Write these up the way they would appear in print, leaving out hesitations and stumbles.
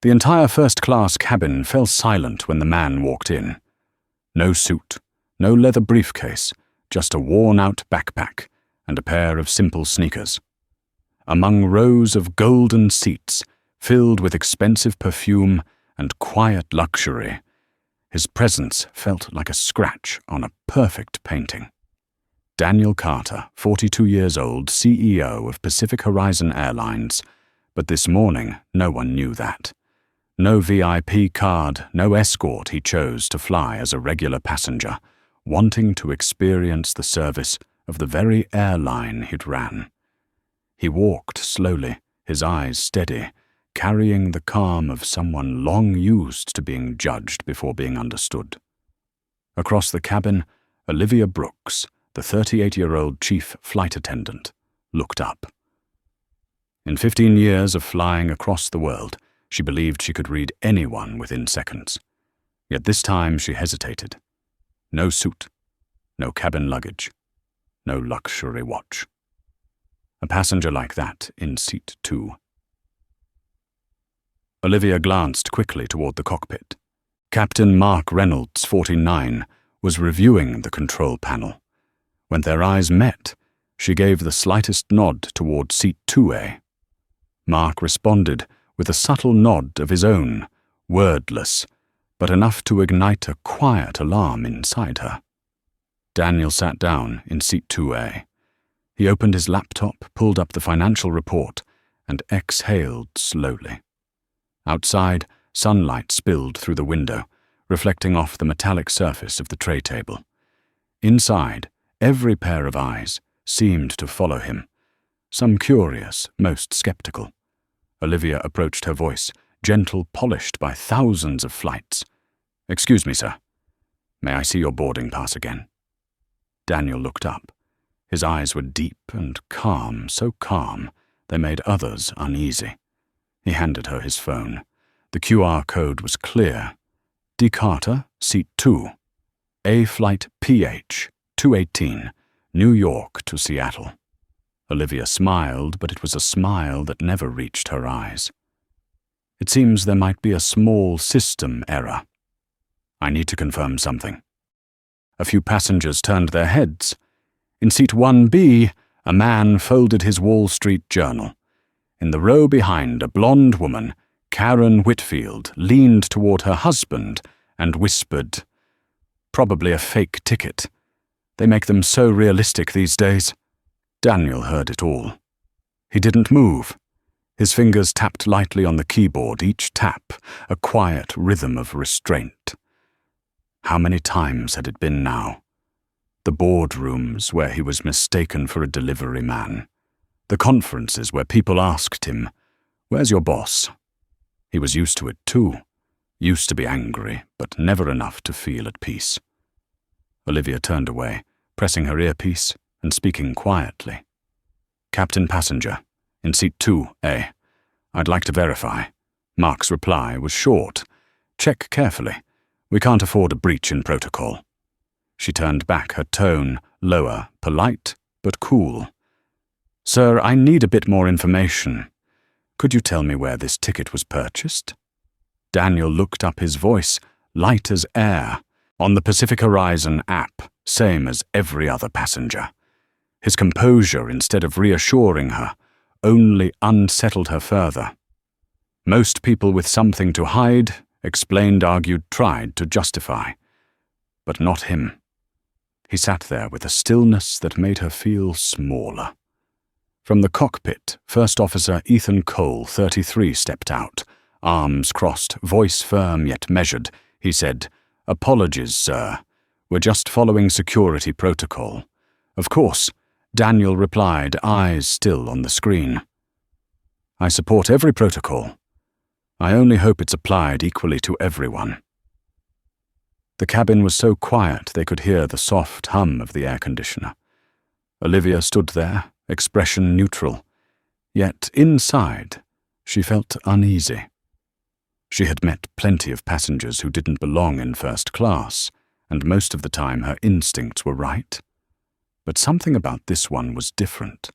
The entire first-class cabin fell silent when the man walked in. No suit, no leather briefcase, just a worn-out backpack and a pair of simple sneakers. Among rows of golden seats filled with expensive perfume and quiet luxury, his presence felt like a scratch on a perfect painting. Daniel Carter, 42 years old, CEO of Pacific Horizon Airlines, but this morning no one knew that. No VIP card, no escort he chose to fly as a regular passenger, wanting to experience the service of the very airline he'd ran. He walked slowly, his eyes steady, carrying the calm of someone long used to being judged before being understood. Across the cabin, Olivia Brooks, the 38-year-old chief flight attendant, looked up. In 15 years of flying across the world, she believed she could read anyone within seconds. Yet this time she hesitated. No suit, no cabin luggage, no luxury watch. A passenger like that in seat 2. Olivia glanced quickly toward the cockpit. Captain Mark Reynolds, 49, was reviewing the control panel. When their eyes met, she gave the slightest nod toward seat 2A. Mark responded with a subtle nod of his own, wordless, but enough to ignite a quiet alarm inside her. Daniel sat down in seat 2A. He opened his laptop, pulled up the financial report, and exhaled slowly. Outside, sunlight spilled through the window, reflecting off the metallic surface of the tray table. Inside, every pair of eyes seemed to follow him, some curious, most skeptical. Olivia approached her voice, gentle, polished by thousands of flights. "Excuse me, sir. May I see your boarding pass again?" Daniel looked up. His eyes were deep and calm, so calm they made others uneasy. He handed her his phone. The QR code was clear. D. Carter, seat 2. A flight PH, 218, New York to Seattle. Olivia smiled, but it was a smile that never reached her eyes. "It seems there might be a small system error. I need to confirm something." A few passengers turned their heads. In seat 1B, a man folded his Wall Street Journal. In the row behind, a blonde woman, Karen Whitfield, leaned toward her husband and whispered, "Probably a fake ticket. They make them so realistic these days." Daniel heard it all. He didn't move. His fingers tapped lightly on the keyboard, each tap a quiet rhythm of restraint. How many times had it been now? The boardrooms where he was mistaken for a delivery man. The conferences where people asked him, "Where's your boss?" He was used to it too. Used to be angry, but never enough to feel at peace. Olivia turned away, pressing her earpiece and speaking quietly. "Captain Passenger, in seat 2A. I'd like to verify." Mark's reply was short. "Check carefully. We can't afford a breach in protocol." She turned back, her tone lower, polite but cool. "Sir, I need a bit more information. Could you tell me where this ticket was purchased?" Daniel looked up, his voice light as air. On the Pacific Horizon app, same as every other passenger. His composure, instead of reassuring her, only unsettled her further. Most people with something to hide, explained, argued, tried to justify. But not him. He sat there with a stillness that made her feel smaller. From the cockpit, First Officer Ethan Cole, 33, stepped out. Arms crossed, voice firm yet measured. He said, "Apologies, sir. We're just following security protocol." "Of course," Daniel replied, eyes still on the screen. "I support every protocol. I only hope it's applied equally to everyone." The cabin was so quiet they could hear the soft hum of the air conditioner. Olivia stood there, expression neutral. Yet inside, she felt uneasy. She had met plenty of passengers who didn't belong in first class, and most of the time her instincts were right. But something about this one was different.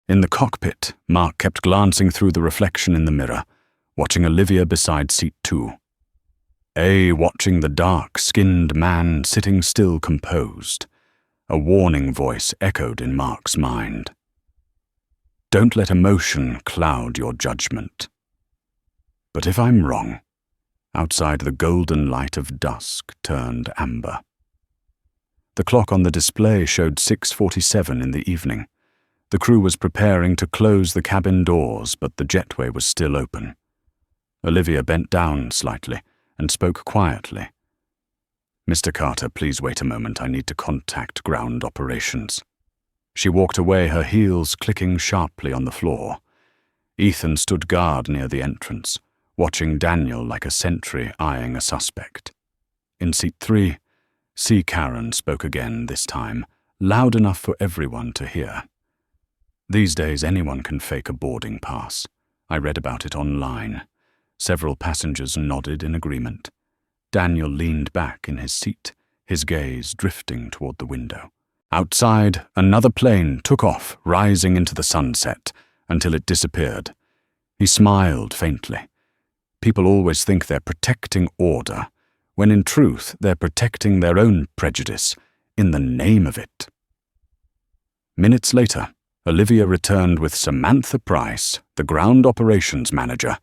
In the cockpit, Mark kept glancing through the reflection in the mirror, watching Olivia beside seat 2. A watching the dark-skinned man sitting still composed. A warning voice echoed in Mark's mind. Don't let emotion cloud your judgment. But if I'm wrong, outside the golden light of dusk turned amber. The clock on the display showed 6:47 in the evening. The crew was preparing to close the cabin doors, but the jetway was still open. Olivia bent down slightly and spoke quietly. Mr. Carter, please wait a moment. I need to contact ground operations. She walked away, her heels clicking sharply on the floor. Ethan stood guard near the entrance, watching Daniel like a sentry eyeing a suspect. In seat 3, C. Karen spoke again this time, loud enough for everyone to hear. These days anyone can fake a boarding pass. I read about it online. Several passengers nodded in agreement. Daniel leaned back in his seat, his gaze drifting toward the window. Outside, another plane took off, rising into the sunset, until it disappeared. He smiled faintly. People always think they're protecting order, when in truth they're protecting their own prejudice, in the name of it. Minutes later, Olivia returned with Samantha Price, the ground operations manager,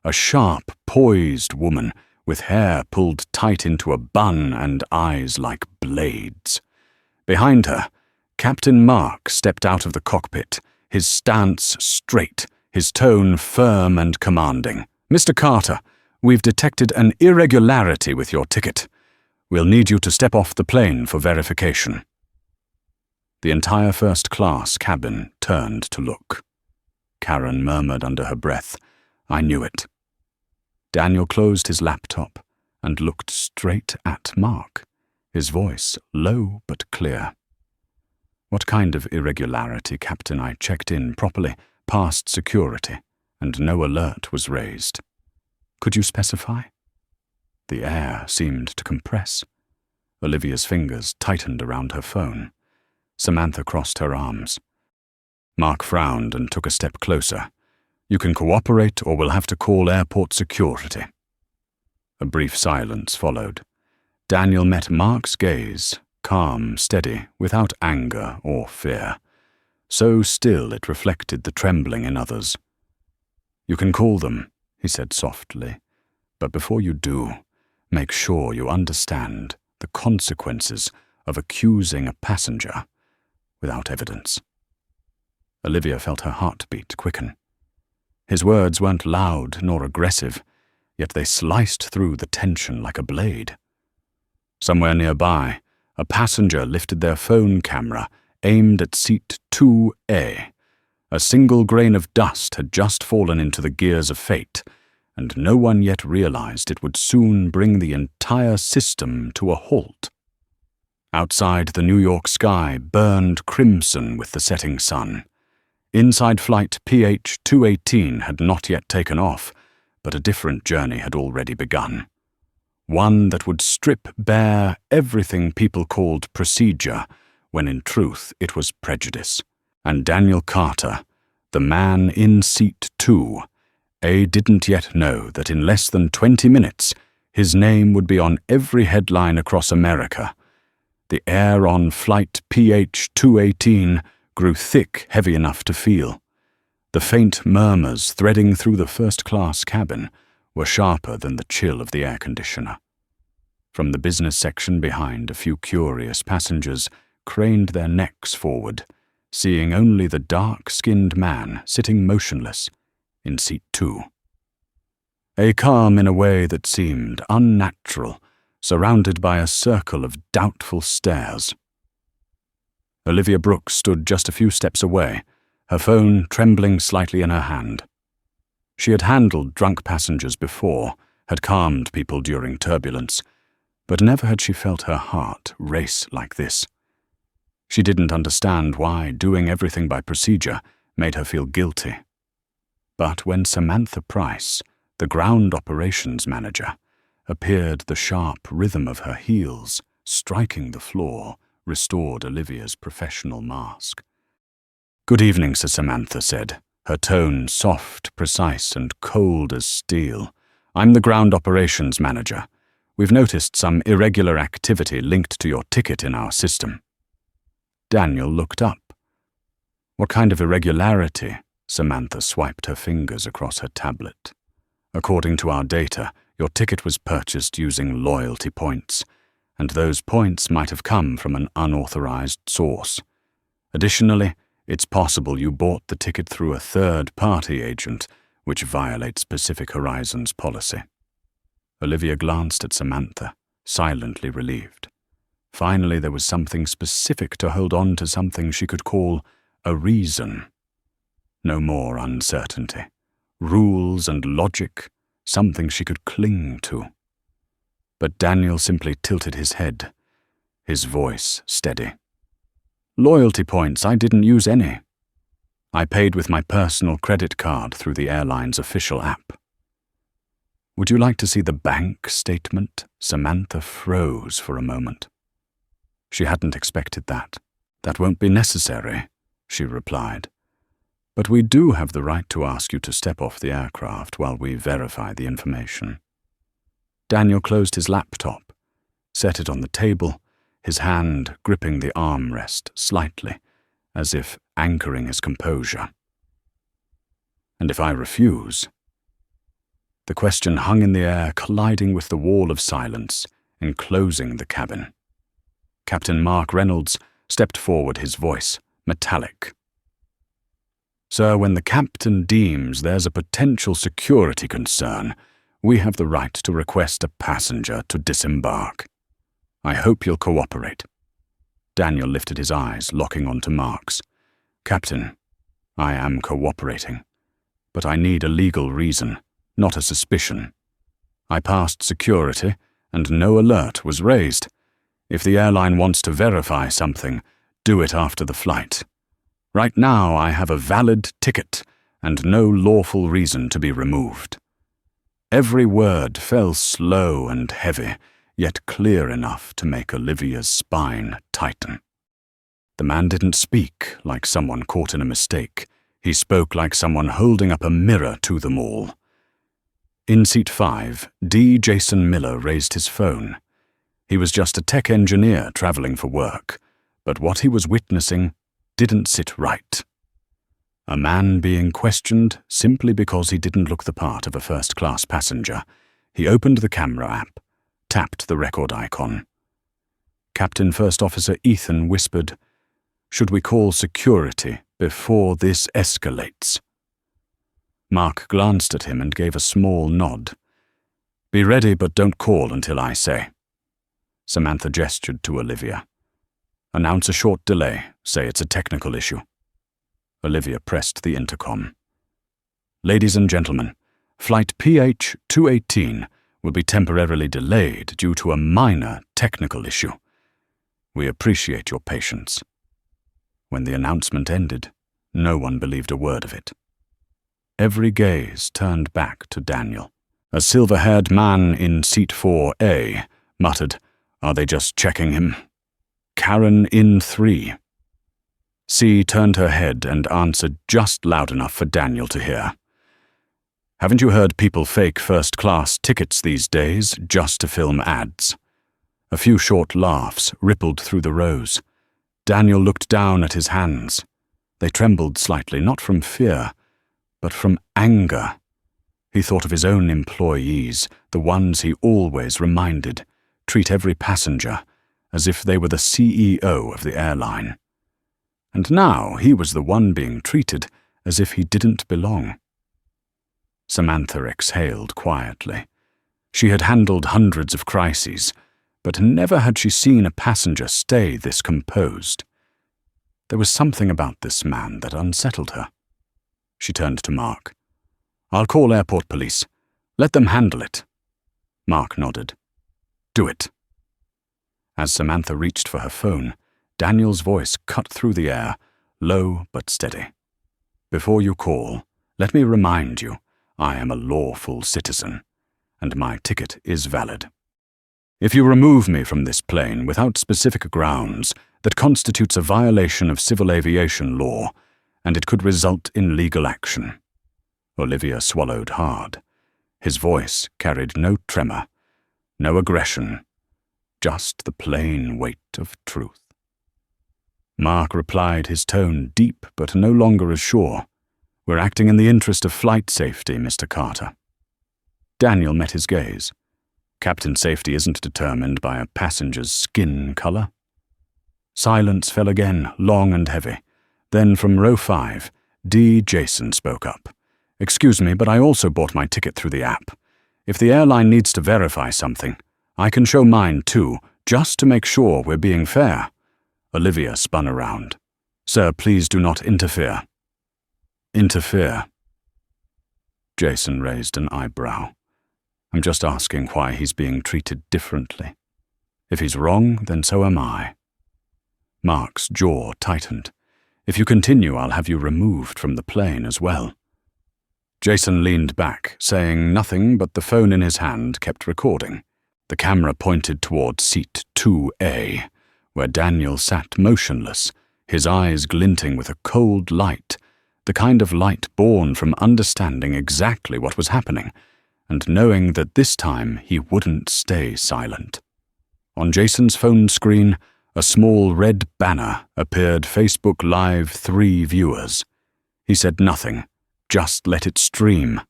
a sharp, poised woman with hair pulled tight into a bun and eyes like blades. Behind her, Captain Mark stepped out of the cockpit, his stance straight, his tone firm and commanding. Mr. Carter, we've detected an irregularity with your ticket. We'll need you to step off the plane for verification. The entire first-class cabin turned to look. Karen murmured under her breath, I knew it. Daniel closed his laptop and looked straight at Mark, his voice low but clear. What kind of irregularity, Captain? I checked in properly, past security, and no alert was raised. Could you specify? The air seemed to compress. Olivia's fingers tightened around her phone. Samantha crossed her arms. Mark frowned and took a step closer. You can cooperate or we'll have to call airport security. A brief silence followed. Daniel met Mark's gaze, calm, steady, without anger or fear. So still it reflected the trembling in others. You can call them, he said softly, but before you do, make sure you understand the consequences of accusing a passenger without evidence. Olivia felt her heartbeat quicken. His words weren't loud nor aggressive, yet they sliced through the tension like a blade. Somewhere nearby, a passenger lifted their phone camera, aimed at seat 2A. A single grain of dust had just fallen into the gears of fate, and no one yet realized it would soon bring the entire system to a halt. Outside, the New York sky burned crimson with the setting sun. Inside flight PH-218 had not yet taken off, but a different journey had already begun. One that would strip bare everything people called procedure, when in truth it was prejudice. And Daniel Carter, the man in seat 2, didn't yet know that in less than 20 minutes his name would be on every headline across America. The air on flight PH-218 grew thick, heavy enough to feel. The faint murmurs threading through the first-class cabin were sharper than the chill of the air conditioner. From the business section behind, a few curious passengers craned their necks forward, seeing only the dark-skinned man sitting motionless in seat 2. A calm in a way that seemed unnatural, surrounded by a circle of doubtful stares. Olivia Brooks stood just a few steps away, her phone trembling slightly in her hand. She had handled drunk passengers before, had calmed people during turbulence, but never had she felt her heart race like this. She didn't understand why doing everything by procedure made her feel guilty. But when Samantha Price, the ground operations manager, appeared, the sharp rhythm of her heels striking the floor restored Olivia's professional mask. "Good evening, Sir," Samantha said, her tone soft, precise, and cold as steel. "I'm the ground operations manager. We've noticed some irregular activity linked to your ticket in our system." Daniel looked up. "What kind of irregularity?" Samantha swiped her fingers across her tablet. "According to our data, your ticket was purchased using loyalty points, and those points might have come from an unauthorized source. Additionally, it's possible you bought the ticket through a third-party agent, which violates Pacific Horizon's policy." Olivia glanced at Samantha, silently relieved. Finally, there was something specific to hold on to, something she could call a reason. No more uncertainty. Rules and logic, something she could cling to. But Daniel simply tilted his head, his voice steady. "Loyalty points, I didn't use any. I paid with my personal credit card through the airline's official app." "Would you like to see the bank statement?" Samantha froze for a moment. She hadn't expected that. "That won't be necessary," she replied. "But we do have the right to ask you to step off the aircraft while we verify the information." Daniel closed his laptop, set it on the table, his hand gripping the armrest slightly, as if anchoring his composure. "And if I refuse?" The question hung in the air, colliding with the wall of silence, enclosing the cabin. Captain Mark Reynolds stepped forward, his voice metallic. "Sir, when the captain deems there's a potential security concern, we have the right to request a passenger to disembark. I hope you'll cooperate." Daniel lifted his eyes, locking onto Mark's. "Captain, I am cooperating, but I need a legal reason, not a suspicion. I passed security, and no alert was raised. If the airline wants to verify something, do it after the flight. Right now, I have a valid ticket and no lawful reason to be removed." Every word fell slow and heavy, yet clear enough to make Olivia's spine tighten. The man didn't speak like someone caught in a mistake. He spoke like someone holding up a mirror to them all. In seat 5, D. Jason Miller raised his phone. He was just a tech engineer traveling for work, but what he was witnessing didn't sit right. A man being questioned simply because he didn't look the part of a first-class passenger. He opened the camera app, tapped the record icon. Captain First Officer Ethan whispered, "Should we call security before this escalates?" Mark glanced at him and gave a small nod. "Be ready, but don't call until I say." Samantha gestured to Olivia. "Announce a short delay. Say it's a technical issue." Olivia pressed the intercom. "Ladies and gentlemen, flight PH-218 will be temporarily delayed due to a minor technical issue. We appreciate your patience." When the announcement ended, no one believed a word of it. Every gaze turned back to Daniel. A silver-haired man in seat 4A muttered, "Are they just checking him?" "Karen in 3. C turned her head and answered just loud enough for Daniel to hear. "Haven't you heard people fake first-class tickets these days just to film ads?" A few short laughs rippled through the rows. Daniel looked down at his hands. They trembled slightly, not from fear, but from anger. He thought of his own employees, the ones he always reminded, treat every passenger as if they were the CEO of the airline. And now he was the one being treated as if he didn't belong. Samantha exhaled quietly. She had handled hundreds of crises, but never had she seen a passenger stay this composed. There was something about this man that unsettled her. She turned to Mark. "I'll call airport police. Let them handle it." Mark nodded. "Do it." As Samantha reached for her phone, Daniel's voice cut through the air, low but steady. "Before you call, let me remind you, I am a lawful citizen, and my ticket is valid. If you remove me from this plane without specific grounds that constitutes a violation of civil aviation law, and it could result in legal action. Olivia swallowed hard. His voice carried no tremor, no aggression, just the plain weight of truth. Mark replied, his tone deep but no longer as sure. "We're acting in the interest of flight safety, Mr. Carter." Daniel met his gaze. Captain safety isn't determined by a passenger's skin color. Silence fell again, long and heavy. Then from row 5, D. Jason spoke up. "Excuse me, but I also bought my ticket through the app. If the airline needs to verify something, I can show mine too, just to make sure we're being fair." Olivia spun around. "Sir, please do not interfere." "Interfere?" Jason raised an eyebrow. "I'm just asking why he's being treated differently. If he's wrong, then so am I." Mark's jaw tightened. "If you continue, I'll have you removed from the plane as well." Jason leaned back, saying nothing, but the phone in his hand kept recording. The camera pointed toward seat 2A, where Daniel sat motionless, his eyes glinting with a cold light, the kind of light born from understanding exactly what was happening, and knowing that this time he wouldn't stay silent. On Jason's phone screen, a small red banner appeared, Facebook Live 3 viewers. He said nothing, just let it stream.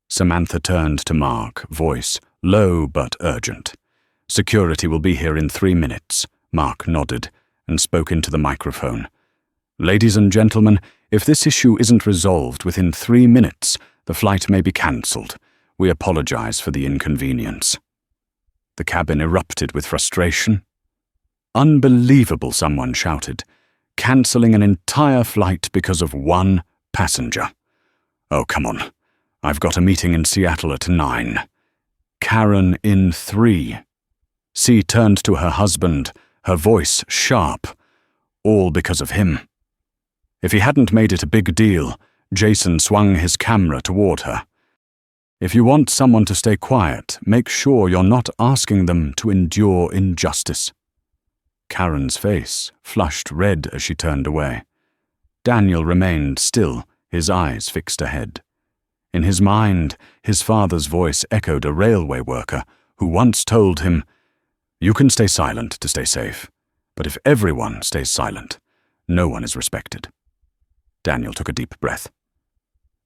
Samantha turned to Mark, voice low but urgent. "Security will be here in 3 minutes." Mark nodded and spoke into the microphone. "Ladies and gentlemen, if this issue isn't resolved within 3 minutes, the flight may be cancelled. We apologize for the inconvenience." The cabin erupted with frustration. "Unbelievable," someone shouted. "Cancelling an entire flight because of one passenger. Oh, come on. I've got a meeting in Seattle at 9. Karen in 3. C turned to her husband, her voice sharp. All because of him. If he hadn't made it a big deal, Jason swung his camera toward her. "If you want someone to stay quiet, make sure you're not asking them to endure injustice." Karen's face flushed red as she turned away. Daniel remained still, his eyes fixed ahead. In his mind, his father's voice echoed a railway worker who once told him, "You can stay silent to stay safe, but if everyone stays silent, no one is respected." Daniel took a deep breath.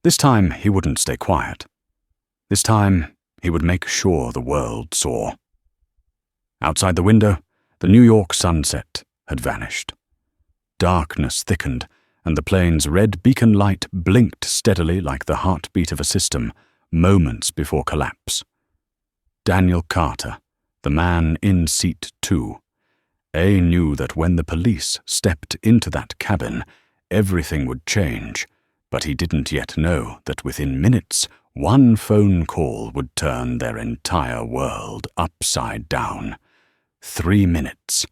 This time he wouldn't stay quiet. This time he would make sure the world saw. Outside the window, the New York sunset had vanished. Darkness thickened, and the plane's red beacon light blinked steadily like the heartbeat of a system, moments before collapse. Daniel Carter, the man in seat 2. A knew that when the police stepped into that cabin, everything would change, but he didn't yet know that within minutes, one phone call would turn their entire world upside down. 3 minutes.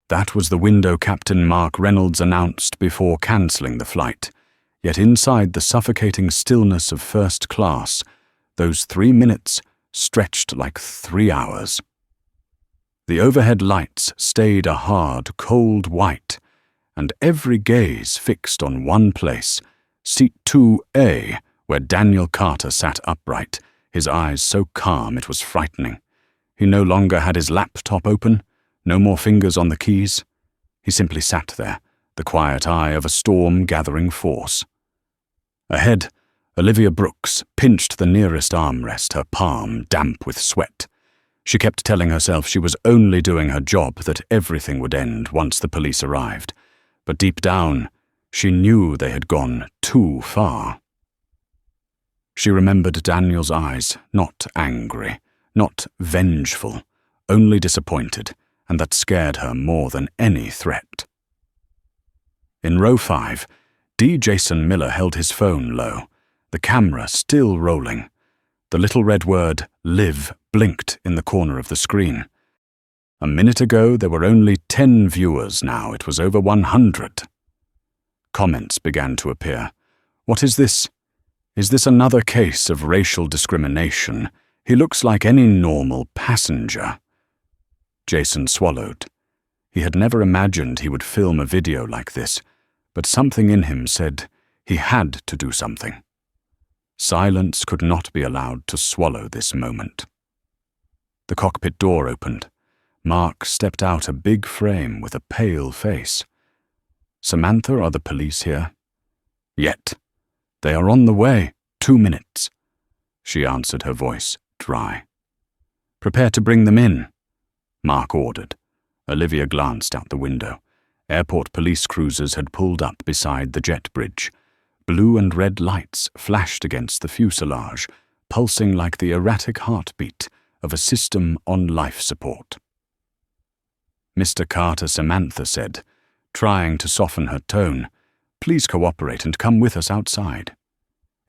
That was the window Captain Mark Reynolds announced before cancelling the flight. Yet inside the suffocating stillness of first class, those 3 minutes stretched like 3 hours. The overhead lights stayed a hard, cold white, and every gaze fixed on one place, seat 2A, where Daniel Carter sat upright, his eyes so calm it was frightening. He no longer had his laptop open, no more fingers on the keys. He simply sat there, the quiet eye of a storm gathering force. Ahead, Olivia Brooks pinched the nearest armrest, her palm damp with sweat. She kept telling herself she was only doing her job, that everything would end once the police arrived. But deep down, she knew they had gone too far. She remembered Daniel's eyes, not angry, not vengeful, only disappointed, and that scared her more than any threat. In row 5, D. Jason Miller held his phone low, the camera still rolling. The little red word, "Live," blinked in the corner of the screen. A minute ago, there were only 10 viewers. Now it was over 100. Comments began to appear. "What is this? Is this another case of racial discrimination? He looks like any normal passenger." Jason swallowed. He had never imagined he would film a video like this, but something in him said, He had to do something. Silence could not be allowed to swallow this moment. The cockpit door opened. Mark stepped out, a big frame with a pale face. "Samantha, are the police here?" "Yet. They are on the way. 2 minutes." She answered, her voice dry. "Prepare to bring them in," Mark ordered. Olivia glanced out the window. Airport police cruisers had pulled up beside the jet bridge. Blue and red lights flashed against the fuselage, pulsing like the erratic heartbeat of a system on life support. "Mr. Carter," Samantha said, trying to soften her tone, "please cooperate and come with us outside.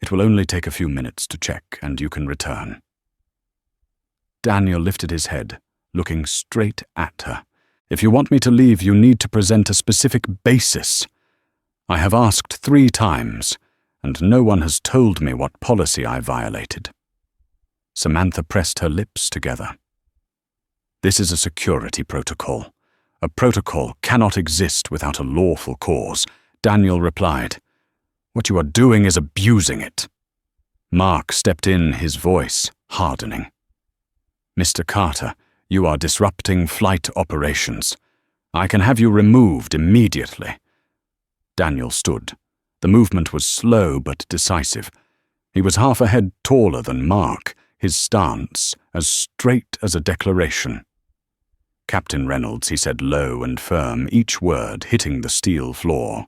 It will only take a few minutes to check, and you can return." Daniel lifted his head, looking straight at her. "If you want me to leave, you need to present a specific basis. I have asked 3 times, and no one has told me what policy I violated." Samantha pressed her lips together. "This is a security protocol. A protocol cannot exist without a lawful cause," Daniel replied. "What you are doing is abusing it." Mark stepped in, his voice hardening. "Mr. Carter, you are disrupting flight operations. I can have you removed immediately." Daniel stood. The movement was slow but decisive. He was half a head taller than Mark, his stance as straight as a declaration. "Captain Reynolds," he said, low and firm, each word hitting the steel floor,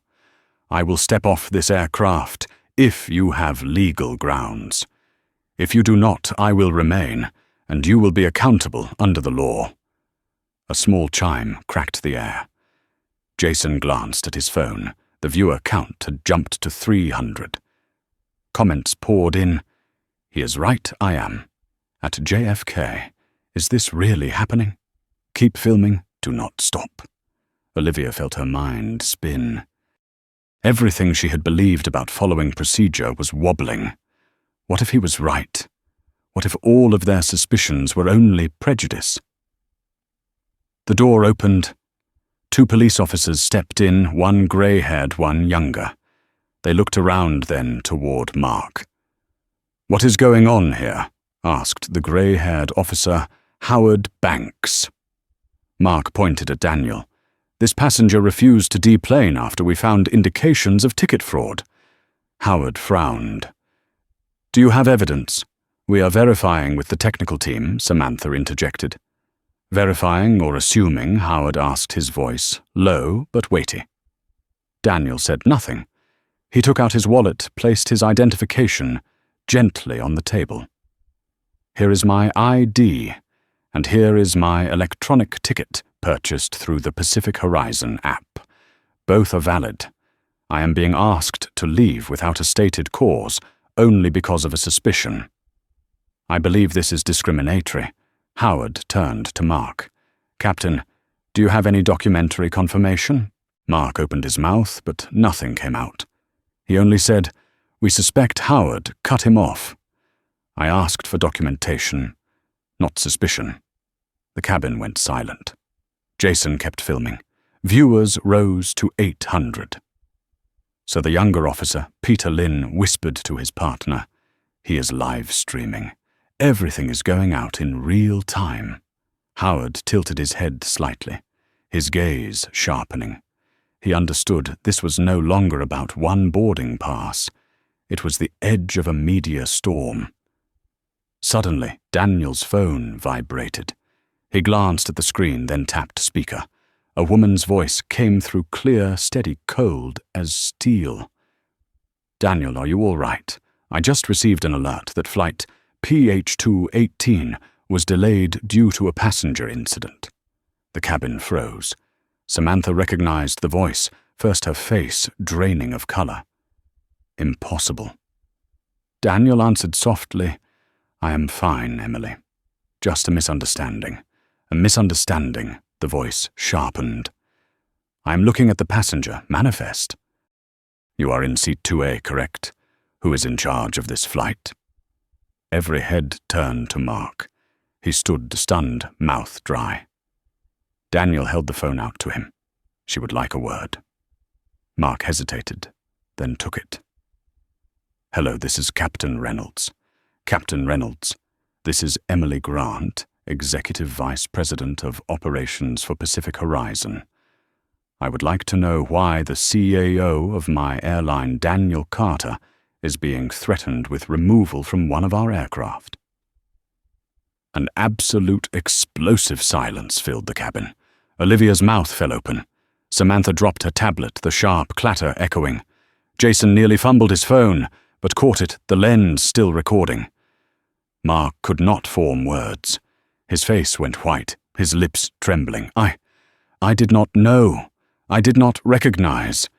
"I will step off this aircraft if you have legal grounds. If you do not, I will remain, and you will be accountable under the law." A small chime cracked the air. Jason glanced at his phone. The viewer count had jumped to 300. Comments poured in. "He is right, I am. At JFK. Is this really happening? Keep filming, do not stop." Olivia felt her mind spin. Everything she had believed about following procedure was wobbling. What if he was right? What if all of their suspicions were only prejudice? The door opened. 2 police officers stepped in, one grey-haired, one younger. They looked around then toward Mark. "What is going on here?" asked the grey-haired officer, Howard Banks. Mark pointed at Daniel. "This passenger refused to deplane after we found indications of ticket fraud." Howard frowned. "Do you have evidence?" "We are verifying with the technical team," Samantha interjected. "Verifying or assuming?" Howard asked, his voice low but weighty. Daniel said nothing. He took out his wallet, placed his identification gently on the table. "Here is my ID, and here is my electronic ticket purchased through the Pacific Horizon app. Both are valid. I am being asked to leave without a stated cause, only because of a suspicion. I believe this is discriminatory." Howard turned to Mark. "Captain, do you have any documentary confirmation?" Mark opened his mouth, but nothing came out. He only said, "We suspect Howard cut him off. I asked for documentation, not suspicion." The cabin went silent. Jason kept filming. Viewers rose to 800. So the younger officer, Peter Lynn, whispered to his partner, "He is live streaming. Everything is going out in real time." Howard tilted his head slightly, his gaze sharpening. He understood this was no longer about one boarding pass. It was the edge of a media storm. Suddenly, Daniel's phone vibrated. He glanced at the screen, then tapped speaker. A woman's voice came through clear, steady, cold as steel. "Daniel, are you all right? I just received an alert that flight PH218 was delayed due to a passenger incident." The cabin froze. Samantha recognized the voice, first her face draining of color. Impossible. Daniel answered softly, "I am fine, Emily. Just a misunderstanding. A misunderstanding," the voice sharpened. "I am looking at the passenger manifest." "You are in seat 2A, correct? Who is in charge of this flight?" Every head turned to Mark. He stood stunned, mouth dry. Daniel held the phone out to him. She would like a word. Mark hesitated, then took it. "Hello, this is Captain Reynolds. Captain Reynolds, this is Emily Grant, Executive Vice President of Operations for Pacific Horizon. I would like to know why the CAO of my airline, Daniel Carter, is being threatened with removal from one of our aircraft." An absolute explosive silence filled the cabin. Olivia's mouth fell open. Samantha dropped her tablet, the sharp clatter echoing. Jason nearly fumbled his phone, but caught it, the lens still recording. Mark could not form words. His face went white, his lips trembling. I did not know. I did not recognize.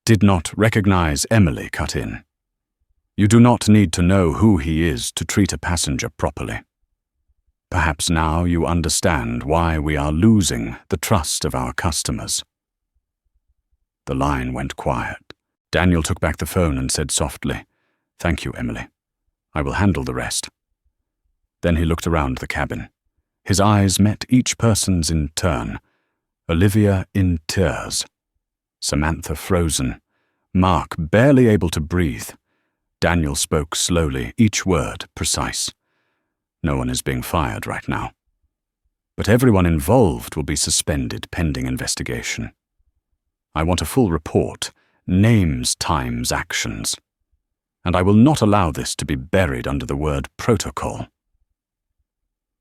Did not recognize, Emily cut in. "You do not need to know who he is to treat a passenger properly. Perhaps now you understand why we are losing the trust of our customers." The line went quiet. Daniel took back the phone and said softly, "Thank you, Emily. I will handle the rest." Then he looked around the cabin. His eyes met each person's in turn. Olivia in tears. Samantha frozen. Mark barely able to breathe. Daniel spoke slowly, each word precise. "No one is being fired right now. But everyone involved will be suspended pending investigation. I want a full report, names, times, actions. And I will not allow this to be buried under the word protocol."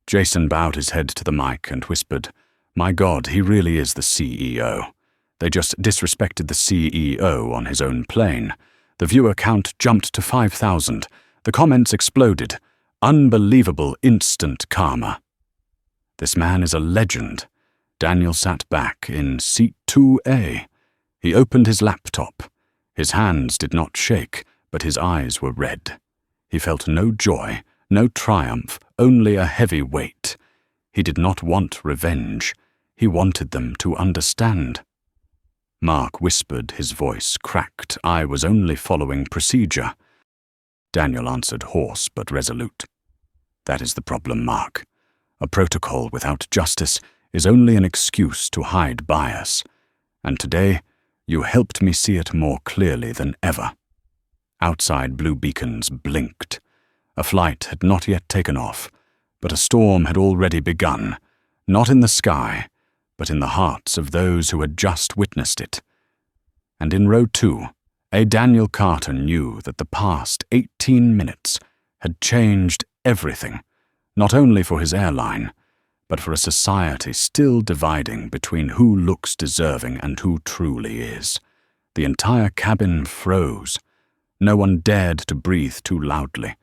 Jason bowed his head to the mic and whispered, "My God, he really is the CEO. They just disrespected the CEO on his own plane. The viewer count jumped to 5,000. The comments exploded. Unbelievable instant karma. This man is a legend." Daniel sat back in seat 2A. He opened his laptop. His hands did not shake, but his eyes were red. He felt no joy, no triumph, only a heavy weight. He did not want revenge. He wanted them to understand. Mark whispered, his voice cracked. "I was only following procedure." Daniel answered, hoarse but resolute. "That is the problem, Mark. A protocol without justice is only an excuse to hide bias. And today, you helped me see it more clearly than ever." Outside, blue beacons blinked. A flight had not yet taken off, but a storm had already begun, not in the sky, but in the hearts of those who had just witnessed it. And in row 2, a Daniel Carter knew that the past 18 minutes had changed everything, not only for his airline, but for a society still dividing between who looks deserving and who truly is. The entire cabin froze. No one dared to breathe too loudly.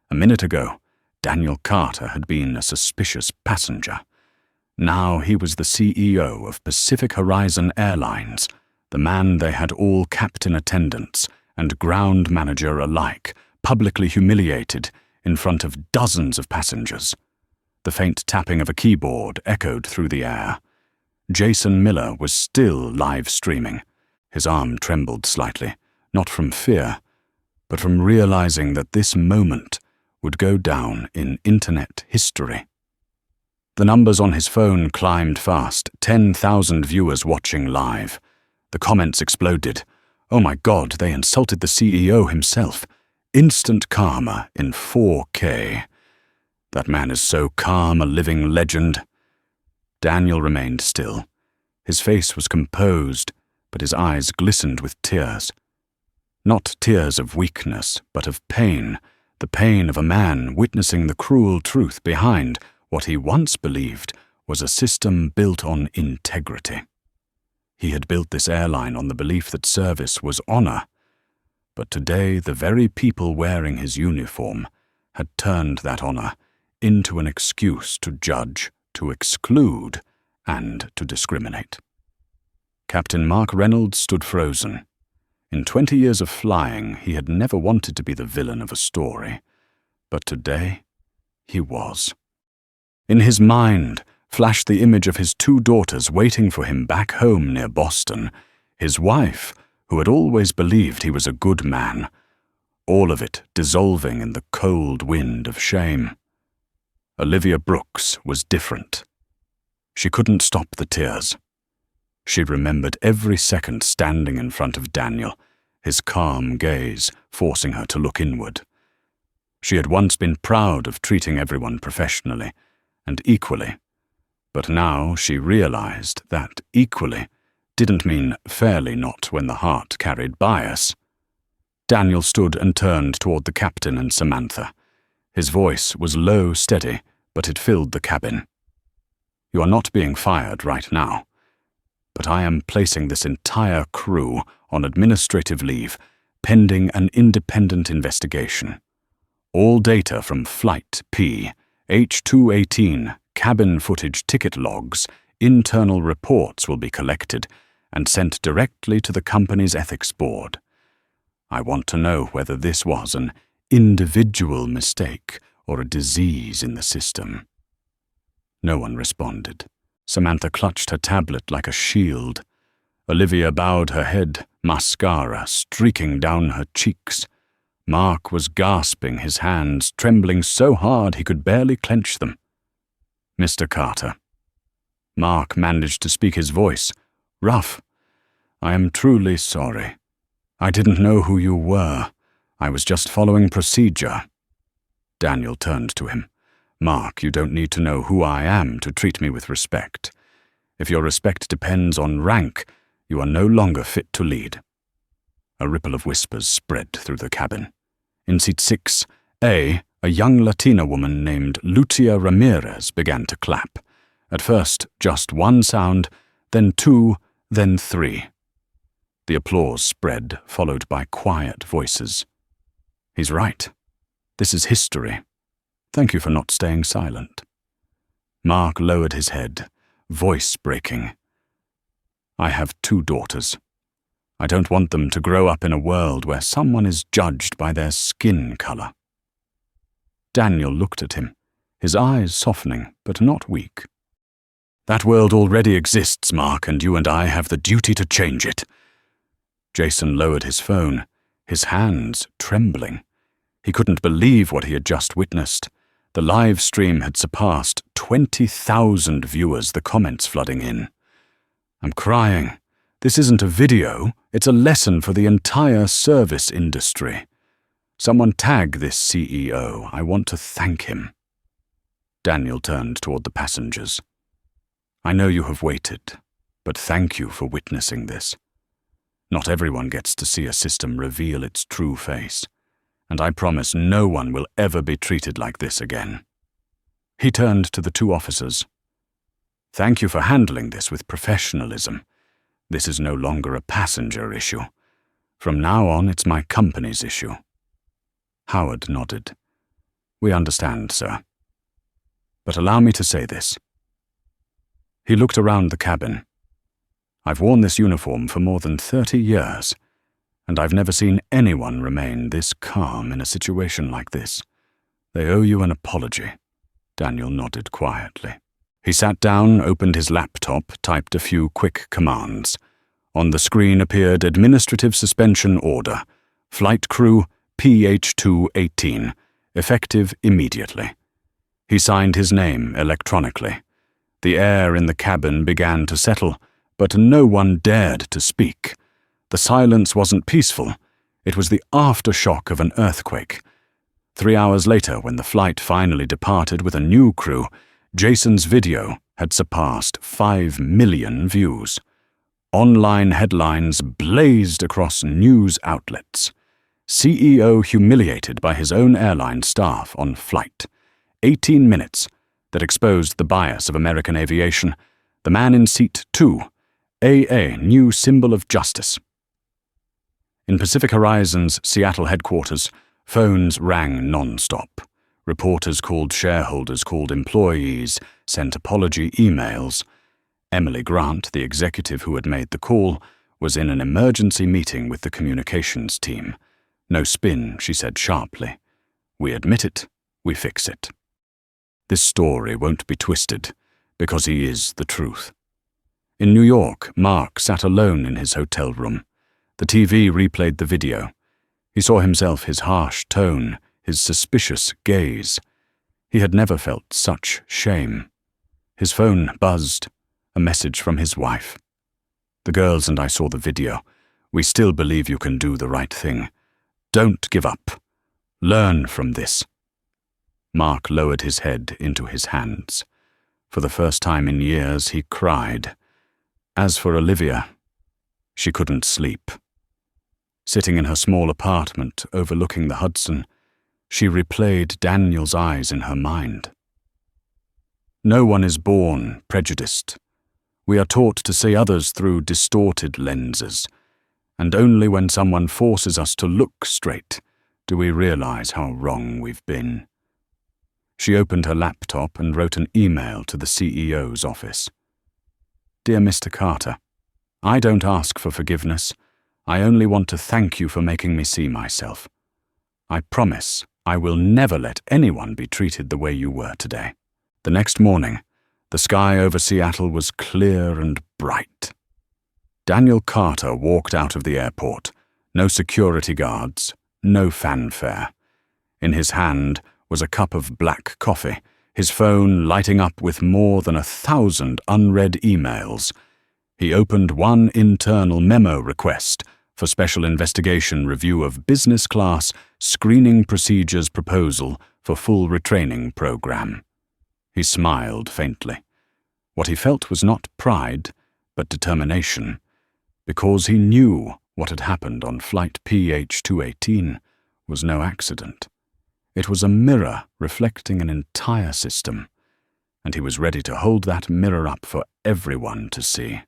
A minute ago, Daniel Carter had been a suspicious passenger. Now he was the CEO of Pacific Horizon Airlines, the man they had all captain attendants and ground manager alike publicly humiliated in front of dozens of passengers. The faint tapping of a keyboard echoed through the air. Jason Miller was still live streaming. His arm trembled slightly, not from fear, but from realizing that this moment would go down in internet history. The numbers on his phone climbed fast, 10,000 viewers watching live. The comments exploded. "Oh my God, they insulted the CEO himself. Instant karma in 4K. That man is so calm, a living legend." Daniel remained still. His face was composed, but his eyes glistened with tears. Not tears of weakness, but of pain, the pain of a man witnessing the cruel truth behind what he once believed was a system built on integrity. He had built this airline on the belief that service was honor, but today the very people wearing his uniform had turned that honor into an excuse to judge, to exclude, and to discriminate. Captain Mark Reynolds stood frozen. In 20 years of flying, he had never wanted to be the villain of a story, but today he was. In his mind flashed the image of his 2 daughters waiting for him back home near Boston, his wife, who had always believed he was a good man, all of it dissolving in the cold wind of shame. Olivia Brooks was different. She couldn't stop the tears. She remembered every second standing in front of Daniel, his calm gaze forcing her to look inward. She had once been proud of treating everyone professionally and equally, but now she realized that equally didn't mean fairly not when the heart carried bias. Daniel stood and turned toward the captain and Samantha. His voice was low, steady, but it filled the cabin. "You are not being fired right now, but I am placing this entire crew on administrative leave, pending an independent investigation. All data from Flight P, H218, cabin footage, ticket logs, internal reports will be collected and sent directly to the company's ethics board. I want to know whether this was an individual mistake or a disease in the system." No one responded. Samantha clutched her tablet like a shield. Olivia bowed her head, mascara streaking down her cheeks. Mark was gasping, his hands trembling so hard he could barely clench them. "Mr. Carter." Mark managed to speak, his voice rough. "I am truly sorry. I didn't know who you were. I was just following procedure." Daniel turned to him. "Mark, you don't need to know who I am to treat me with respect. If your respect depends on rank, you are no longer fit to lead." A ripple of whispers spread through the cabin. In seat 6A, a young Latina woman named Lucia Ramirez began to clap. At first, just one sound, then two, then three. The applause spread, followed by quiet voices. "He's right. This is history. Thank you for not staying silent." Mark lowered his head, voice breaking. "I have 2 daughters. I don't want them to grow up in a world where someone is judged by their skin color." Daniel looked at him, his eyes softening, but not weak. "That world already exists, Mark, and you and I have the duty to change it." Jason lowered his phone, his hands trembling. He couldn't believe what he had just witnessed. The live stream had surpassed 20,000 viewers, the comments flooding in. "I'm crying. This isn't a video, it's a lesson for the entire service industry. Someone tag this CEO. I want to thank him." Daniel turned toward the passengers. "I know you have waited, but thank you for witnessing this. Not everyone gets to see a system reveal its true face, and I promise no one will ever be treated like this again." He turned to the 2 officers. "Thank you for handling this with professionalism. This is no longer a passenger issue. From now on, it's my company's issue." Howard nodded. "We understand, sir. But allow me to say this." He looked around the cabin. "I've worn this uniform for more than 30 years, and I've never seen anyone remain this calm in a situation like this. They owe you an apology." Daniel nodded quietly. He sat down, opened his laptop, typed a few quick commands. On the screen appeared Administrative Suspension Order, Flight Crew PH218, effective immediately. He signed his name electronically. The air in the cabin began to settle, but no one dared to speak. The silence wasn't peaceful. It was the aftershock of an earthquake. 3 hours later, when the flight finally departed with a new crew, Jason's video had surpassed 5 million views. Online headlines blazed across news outlets. CEO humiliated by his own airline staff on flight. 18 minutes that exposed the bias of American aviation. The man in seat 2, AA, new symbol of justice. In Pacific Horizon's Seattle headquarters, phones rang non-stop. Reporters called shareholders, called employees, sent apology emails. Emily Grant, the executive who had made the call, was in an emergency meeting with the communications team. "No spin," she said sharply. "We admit it, we fix it." This story won't be twisted, because he is the truth. In New York, Mark sat alone in his hotel room. The TV replayed the video. He saw himself, his harsh tone, his suspicious gaze. He had never felt such shame. His phone buzzed, a message from his wife. "The girls and I saw the video. We still believe you can do the right thing. Don't give up. Learn from this." Mark lowered his head into his hands. For the first time in years, he cried. As for Olivia, she couldn't sleep. Sitting in her small apartment overlooking the Hudson, she replayed Daniel's eyes in her mind. No one is born prejudiced. We are taught to see others through distorted lenses, and only when someone forces us to look straight do we realize how wrong we've been. She opened her laptop and wrote an email to the CEO's office. "Dear Mr. Carter, I don't ask for forgiveness. I only want to thank you for making me see myself. I promise I will never let anyone be treated the way you were today." The next morning, the sky over Seattle was clear and bright. Daniel Carter walked out of the airport. No security guards, no fanfare. In his hand was a cup of black coffee, his phone lighting up with more than 1,000 unread emails. He opened one internal memo request for special investigation review of business class screening procedures proposal for full retraining program. He smiled faintly. What he felt was not pride, but determination, because he knew what had happened on flight PH-218 was no accident. It was a mirror reflecting an entire system, and he was ready to hold that mirror up for everyone to see.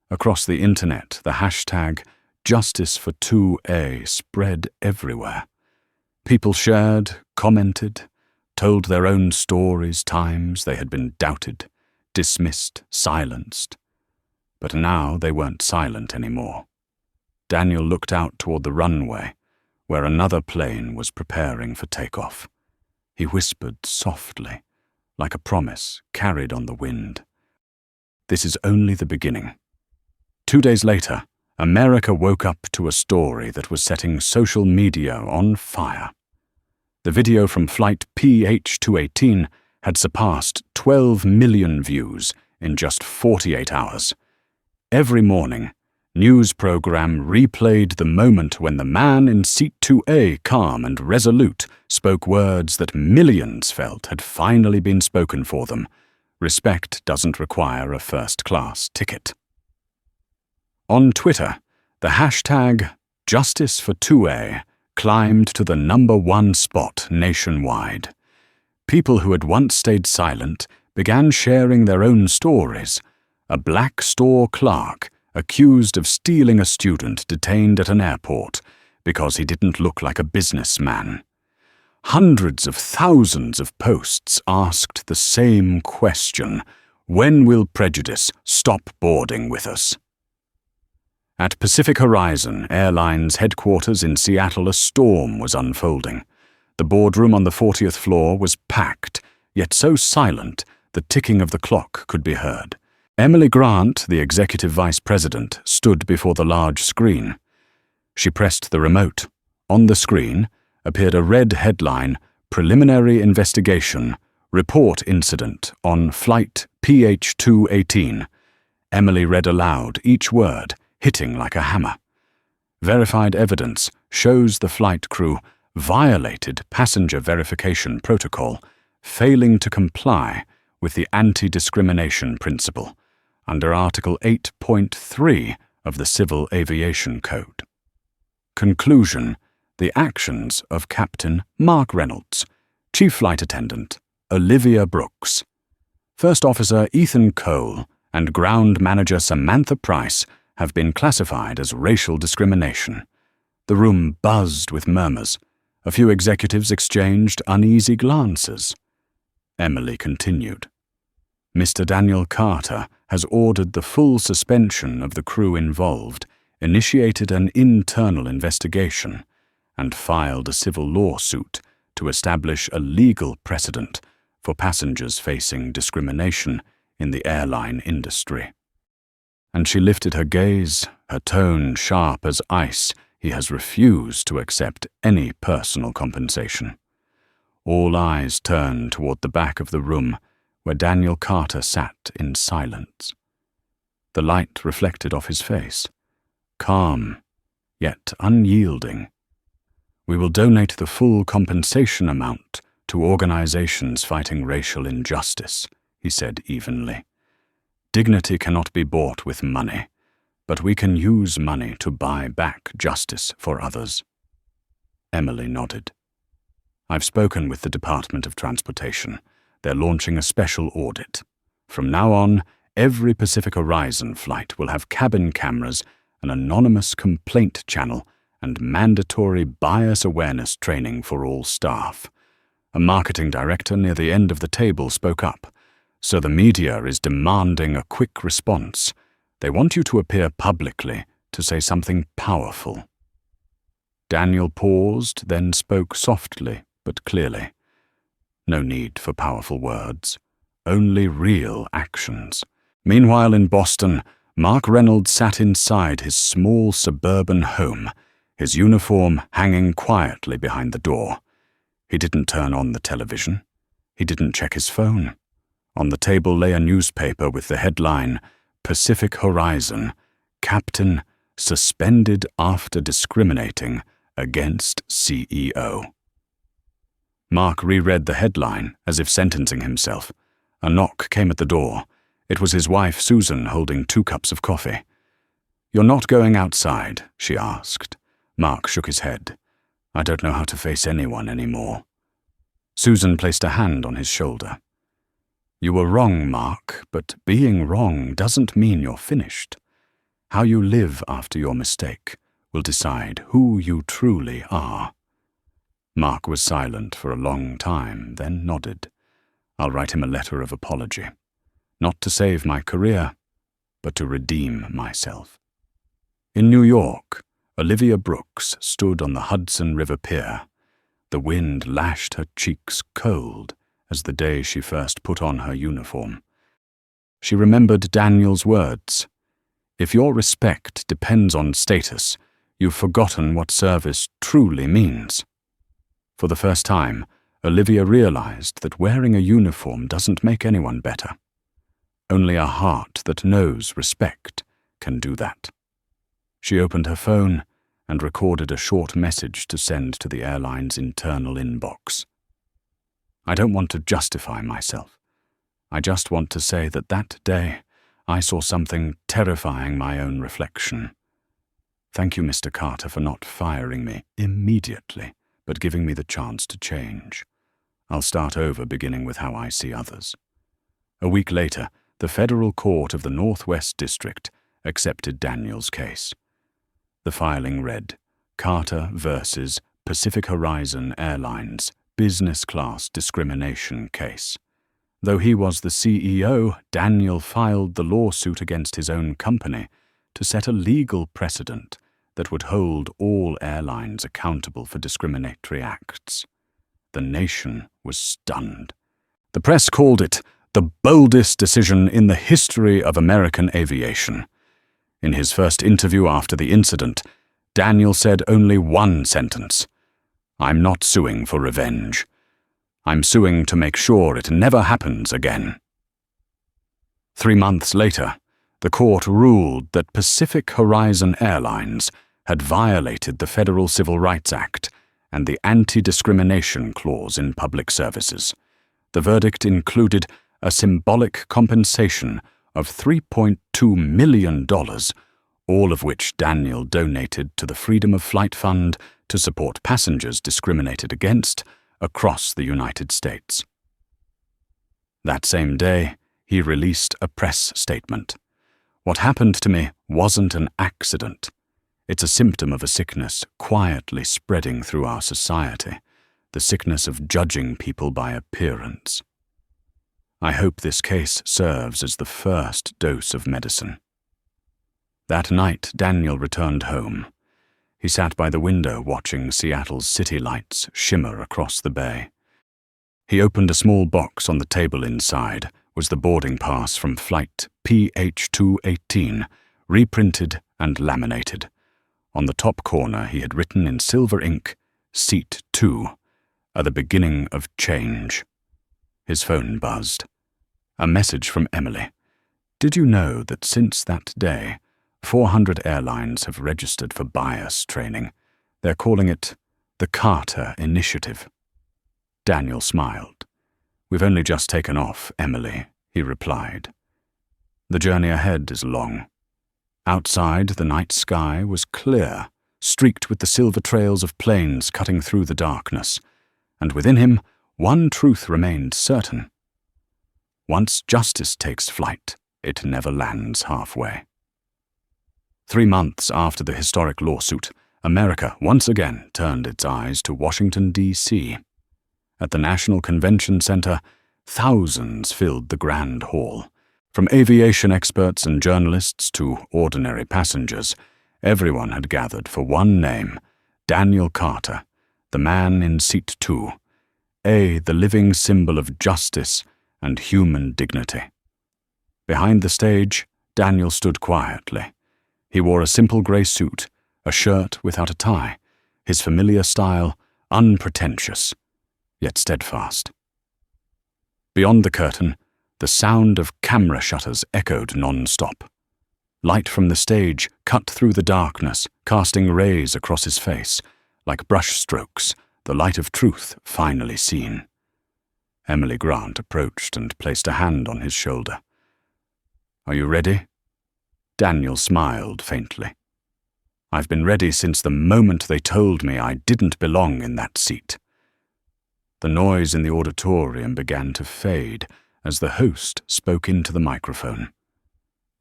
Across the internet, the hashtag Justice for 2A spread everywhere. People shared, commented, told their own stories, times they had been doubted, dismissed, silenced. But now they weren't silent anymore. Daniel looked out toward the runway, where another plane was preparing for takeoff. He whispered softly, like a promise carried on the wind. This is only the beginning. 2 days later, America woke up to a story that was setting social media on fire. The video from flight PH-218 had surpassed 12 million views in just 48 hours. Every morning, news program replayed the moment when the man in seat 2A, calm and resolute, spoke words that millions felt had finally been spoken for them. Respect doesn't require a first-class ticket. On Twitter, the hashtag Justice for 2A climbed to the #1 spot nationwide. People who had once stayed silent began sharing their own stories. A black store clerk accused of stealing a student detained at an airport because he didn't look like a businessman. Hundreds of thousands of posts asked the same question: when will prejudice stop boarding with us? At Pacific Horizon Airlines headquarters in Seattle, a storm was unfolding. The boardroom on the 40th floor was packed, yet so silent the ticking of the clock could be heard. Emily Grant, the executive vice president, stood before the large screen. She pressed the remote. On the screen appeared a red headline, "Preliminary Investigation, Report Incident on Flight PH-218. Emily read aloud each word, hitting like a hammer. Verified evidence shows the flight crew violated passenger verification protocol, failing to comply with the anti-discrimination principle under Article 8.3 of the Civil Aviation Code. Conclusion: the actions of Captain Mark Reynolds, Chief Flight Attendant Olivia Brooks, First Officer Ethan Cole, and Ground Manager Samantha Price have been classified as racial discrimination. The room buzzed with murmurs. A few executives exchanged uneasy glances. Emily continued. Mr. Daniel Carter has ordered the full suspension of the crew involved, initiated an internal investigation, and filed a civil lawsuit to establish a legal precedent for passengers facing discrimination in the airline industry. And she lifted her gaze, her tone sharp as ice. He has refused to accept any personal compensation. All eyes turned toward the back of the room where Daniel Carter sat in silence. The light reflected off his face, calm yet unyielding. We will donate the full compensation amount to organizations fighting racial injustice, he said evenly. Dignity cannot be bought with money, but we can use money to buy back justice for others. Emily nodded. I've spoken with the Department of Transportation. They're launching a special audit. From now on, every Pacific Horizon flight will have cabin cameras, an anonymous complaint channel, and mandatory bias awareness training for all staff. A marketing director near the end of the table spoke up. So the media is demanding a quick response. They want you to appear publicly to say something powerful. Daniel paused, then spoke softly but clearly. No need for powerful words, only real actions. Meanwhile in Boston, Mark Reynolds sat inside his small suburban home, his uniform hanging quietly behind the door. He didn't turn on the television. He didn't check his phone. On the table lay a newspaper with the headline, Pacific Horizon, Captain suspended after discriminating against CEO. Mark reread the headline as if sentencing himself. A knock came at the door. It was his wife, Susan, holding 2 cups of coffee. "You're not going outside?" she asked. Mark shook his head. "I don't know how to face anyone anymore." Susan placed a hand on his shoulder. "You were wrong, Mark, but being wrong doesn't mean you're finished. How you live after your mistake will decide who you truly are." Mark was silent for a long time, then nodded. "I'll write him a letter of apology. Not to save my career, but to redeem myself." In New York, Olivia Brooks stood on the Hudson River Pier. The wind lashed her cheeks cold as the day she first put on her uniform. She remembered Daniel's words. "If your respect depends on status, you've forgotten what service truly means." For the first time, Olivia realized that wearing a uniform doesn't make anyone better. Only a heart that knows respect can do that. She opened her phone and recorded a short message to send to the airline's internal inbox. "I don't want to justify myself. I just want to say that that day I saw something terrifying my own reflection. Thank you, Mr. Carter, for not firing me immediately, but giving me the chance to change. I'll start over beginning with how I see others." A week later, the Federal Court of the Northwest District accepted Daniel's case. The filing read, Carter versus Pacific Horizon Airlines business class discrimination case. Though he was the CEO, Daniel filed the lawsuit against his own company to set a legal precedent that would hold all airlines accountable for discriminatory acts. The nation was stunned. The press called it the boldest decision in the history of American aviation. In his first interview after the incident, Daniel said only one sentence: "I'm not suing for revenge. I'm suing to make sure it never happens again." 3 months later, the court ruled that Pacific Horizon Airlines had violated the Federal Civil Rights Act and the Anti-Discrimination Clause in public services. The verdict included a symbolic compensation of $3.2 million, all of which Daniel donated to the Freedom of Flight Fund to support passengers discriminated against across the United States. That same day, he released a press statement. "What happened to me wasn't an accident. It's a symptom of a sickness quietly spreading through our society, the sickness of judging people by appearance. I hope this case serves as the first dose of medicine." That night, Daniel returned home. He sat by the window watching Seattle's city lights shimmer across the bay. He opened a small box on the table. Inside was the boarding pass from flight PH-218, reprinted and laminated. On the top corner he had written in silver ink, "Seat 2, at the beginning of change." His phone buzzed. A message from Emily. "Did you know that since that day, 400 airlines have registered for bias training. They're calling it the Carter Initiative. Daniel smiled. "We've only just taken off, Emily," he replied. "The journey ahead is long." Outside, the night sky was clear, streaked with the silver trails of planes cutting through the darkness, and within him, one truth remained certain. Once justice takes flight, it never lands halfway. 3 months after the historic lawsuit, America once again turned its eyes to Washington, D.C. At the National Convention Center, thousands filled the Grand Hall. From aviation experts and journalists to ordinary passengers, everyone had gathered for one name: Daniel Carter, the man in seat 2, the living symbol of justice and human dignity. Behind the stage, Daniel stood quietly. He wore a simple grey suit, a shirt without a tie, his familiar style unpretentious, yet steadfast. Beyond the curtain, the sound of camera shutters echoed non-stop. Light from the stage cut through the darkness, casting rays across his face, like brushstrokes, the light of truth finally seen. Emily Grant approached and placed a hand on his shoulder. "Are you ready?" Daniel smiled faintly. "I've been ready since the moment they told me I didn't belong in that seat." The noise in the auditorium began to fade as the host spoke into the microphone.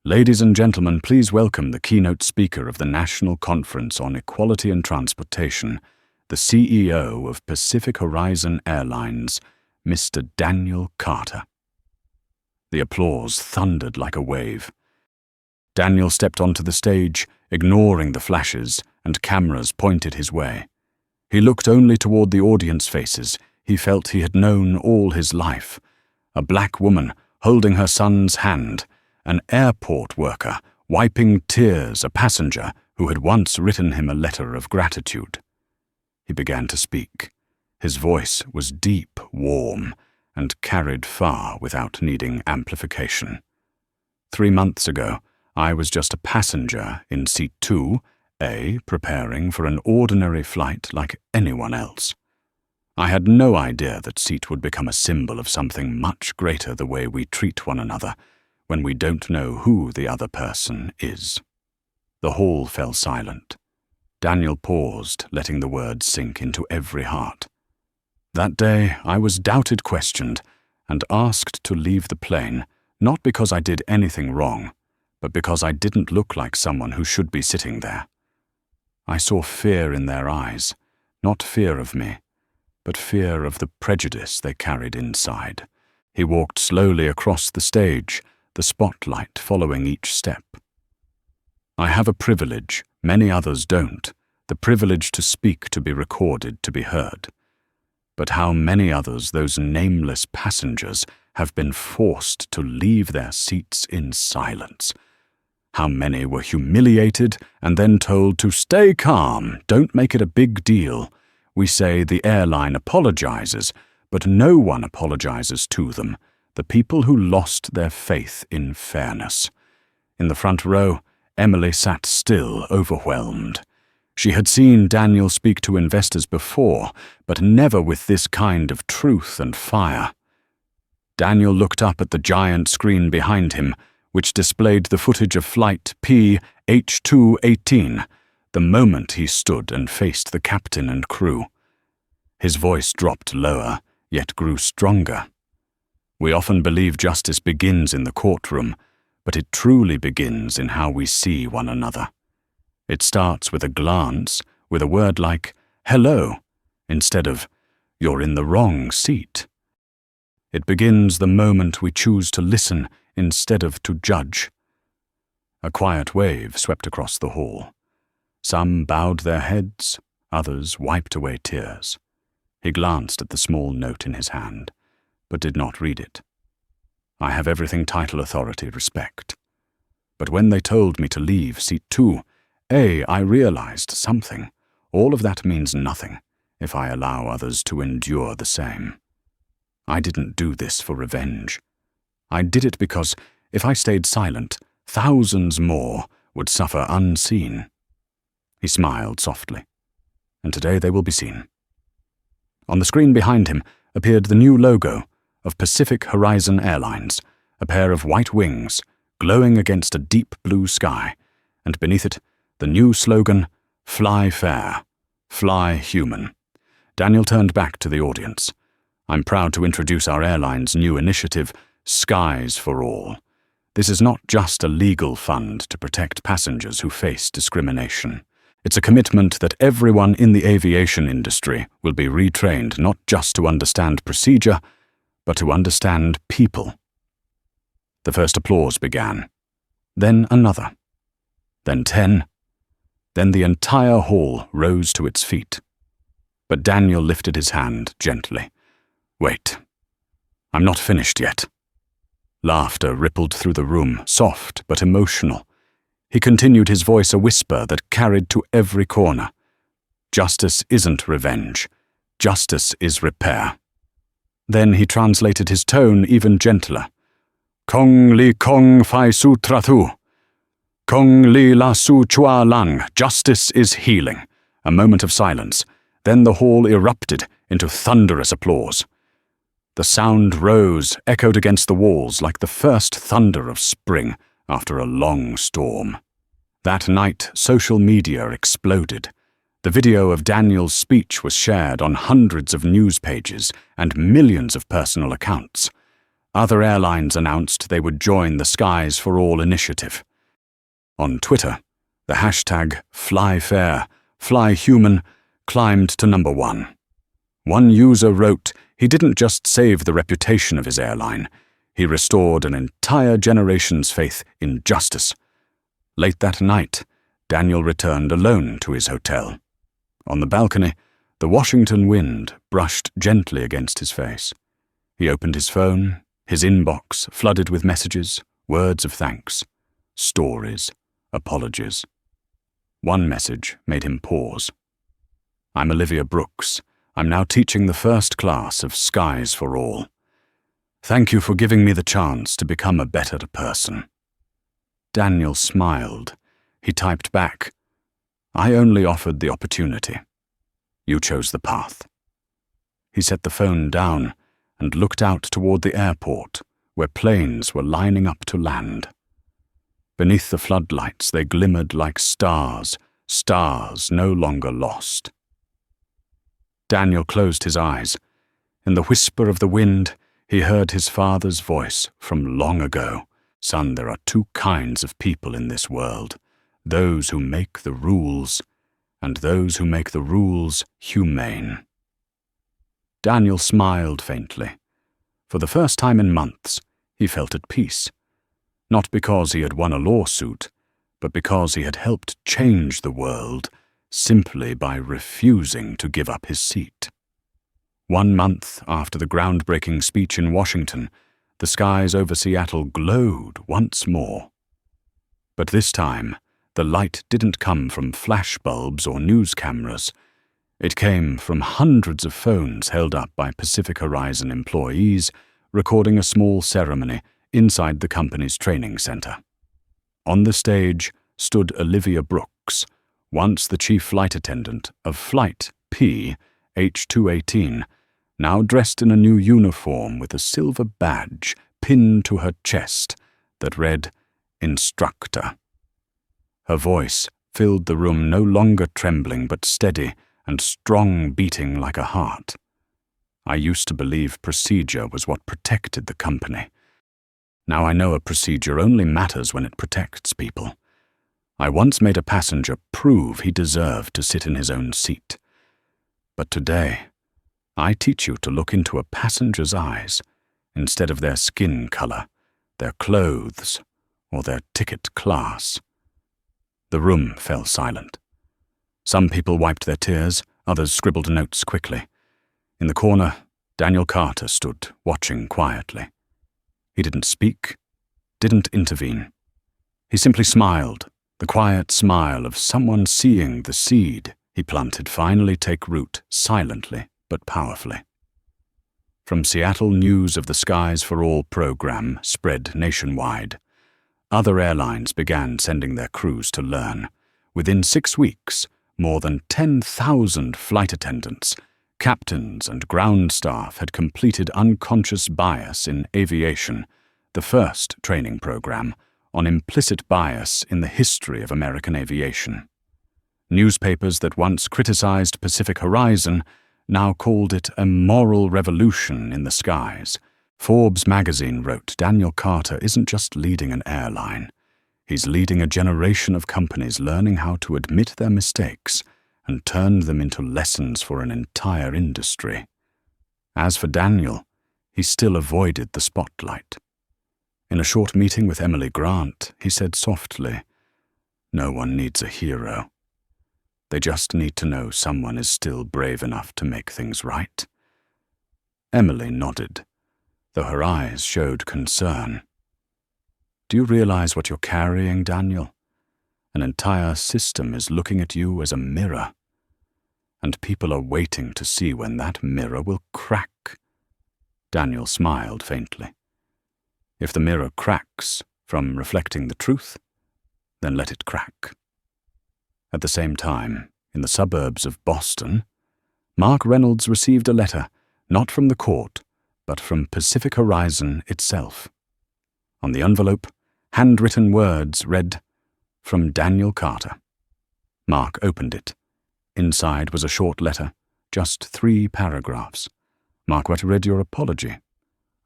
"Ladies and gentlemen, please welcome the keynote speaker of the National Conference on Equality in Transportation, the CEO of Pacific Horizon Airlines, Mr. Daniel Carter." The applause thundered like a wave. Daniel stepped onto the stage, ignoring the flashes and cameras pointed his way. He looked only toward the audience faces he felt he had known all his life: a black woman holding her son's hand, an airport worker wiping tears, a passenger who had once written him a letter of gratitude. He began to speak. His voice was deep, warm, and carried far without needing amplification. 3 months ago, I was just a passenger in seat 2, preparing for an ordinary flight like anyone else. I had no idea that seat would become a symbol of something much greater, the way we treat one another when we don't know who the other person is. The hall fell silent. Daniel paused, letting the words sink into every heart. That day, I was doubted, questioned, and asked to leave the plane, not because I did anything wrong, but because I didn't look like someone who should be sitting there. I saw fear in their eyes, not fear of me, but fear of the prejudice they carried inside. He walked slowly across the stage, the spotlight following each step. "I have a privilege, many others don't, the privilege to speak, to be recorded, to be heard. But how many others, those nameless passengers, have been forced to leave their seats in silence? How many were humiliated and then told to stay calm, don't make it a big deal? We say the airline apologizes, but no one apologizes to them, the people who lost their faith in fairness." In the front row, Emily sat still, overwhelmed. She had seen Daniel speak to investors before, but never with this kind of truth and fire. Daniel looked up at the giant screen behind him, which displayed the footage of flight PH218, the moment he stood and faced the captain and crew. His voice dropped lower, yet grew stronger. "We often believe justice begins in the courtroom, but it truly begins in how we see one another. It starts with a glance, with a word like, 'hello,' instead of, 'you're in the wrong seat.' It begins the moment we choose to listen instead of to judge." A quiet wave swept across the hall. Some bowed their heads, others wiped away tears. He glanced at the small note in his hand, but did not read it. "I have everything title, authority, respect. But when they told me to leave seat 2, I realized something. All of that means nothing if I allow others to endure the same. I didn't do this for revenge. I did it because if I stayed silent, thousands more would suffer unseen. He smiled softly. And today they will be seen. On the screen behind him appeared the new logo of Pacific Horizon Airlines, a pair of white wings glowing against a deep blue sky, and beneath it the new slogan, "Fly fair, fly human." Daniel turned back to the audience. "I'm proud to introduce our airline's new initiative, Skies for All. This is not just a legal fund to protect passengers who face discrimination. It's a commitment that everyone in the aviation industry will be retrained not just to understand procedure, but to understand people." The first applause began. Then another. Then 10. Then the entire hall rose to its feet. But Daniel lifted his hand gently. "Wait. I'm not finished yet." Laughter rippled through the room, soft but emotional. He continued, his voice a whisper that carried to every corner. "Justice isn't revenge. Justice is repair." Then he translated his tone even gentler. "Kong li kong fai su tratu. Kong li la su chua lang. Justice is healing." A moment of silence. Then the hall erupted into thunderous applause. The sound rose, echoed against the walls like the first thunder of spring after a long storm. That night, social media exploded. The video of Daniel's speech was shared on hundreds of news pages and millions of personal accounts. Other airlines announced they would join the Skies for All initiative. On Twitter, the hashtag #FlyFair, FlyHuman climbed to number 1. One user wrote, he didn't just save the reputation of his airline, he restored an entire generation's faith in justice. Late that night, Daniel returned alone to his hotel. On the balcony, the Washington wind brushed gently against his face. He opened his phone, his inbox flooded with messages, words of thanks, stories, apologies. One message made him pause. "I'm Olivia Brooks. I'm now teaching the first class of Skies for All. Thank you for giving me the chance to become a better person." Daniel smiled. He typed back, "I only offered the opportunity. You chose the path." He set the phone down and looked out toward the airport, where planes were lining up to land. Beneath the floodlights they glimmered like stars, stars no longer lost. Daniel closed his eyes. In the whisper of the wind, he heard his father's voice from long ago. "Son, there are two kinds of people in this world, those who make the rules, and those who make the rules humane." Daniel smiled faintly. For the first time in months, he felt at peace. Not because he had won a lawsuit, but because he had helped change the world simply by refusing to give up his seat. 1 month after the groundbreaking speech in Washington, the skies over Seattle glowed once more. But this time, the light didn't come from flashbulbs or news cameras. It came from hundreds of phones held up by Pacific Horizon employees recording a small ceremony inside the company's training center. On the stage stood Olivia Brooks, once the chief flight attendant of Flight P H218, now dressed in a new uniform with a silver badge pinned to her chest that read, "Instructor." Her voice filled the room, no longer trembling but steady and strong, beating like a heart. "I used to believe procedure was what protected the company. Now I know a procedure only matters when it protects people. I once made a passenger prove he deserved to sit in his own seat. But today, I teach you to look into a passenger's eyes instead of their skin color, their clothes, or their ticket class." The room fell silent. Some people wiped their tears, others scribbled notes quickly. In the corner, Daniel Carter stood, watching quietly. He didn't speak, didn't intervene. He simply smiled, the quiet smile of someone seeing the seed he planted finally take root silently but powerfully. From Seattle, news of the Skies for All program spread nationwide. Other airlines began sending their crews to learn. Within 6 weeks, more than 10,000 flight attendants, captains and ground staff had completed unconscious bias in aviation, the first training program on implicit bias in the history of American aviation. Newspapers that once criticized Pacific Horizon now called it a moral revolution in the skies. Forbes magazine wrote, "Daniel Carter isn't just leading an airline. He's leading a generation of companies learning how to admit their mistakes and turn them into lessons for an entire industry." As for Daniel, he still avoided the spotlight. In a short meeting with Emily Grant, he said softly, "No one needs a hero. They just need to know someone is still brave enough to make things right." Emily nodded, though her eyes showed concern. "Do you realize what you're carrying, Daniel? An entire system is looking at you as a mirror, and people are waiting to see when that mirror will crack." Daniel smiled faintly. "If the mirror cracks from reflecting the truth, then let it crack." At the same time, in the suburbs of Boston, Mark Reynolds received a letter, not from the court, but from Pacific Horizon itself. On the envelope, handwritten words read, "From Daniel Carter." Mark opened it. Inside was a short letter, just 3 paragraphs. Mark read your apology.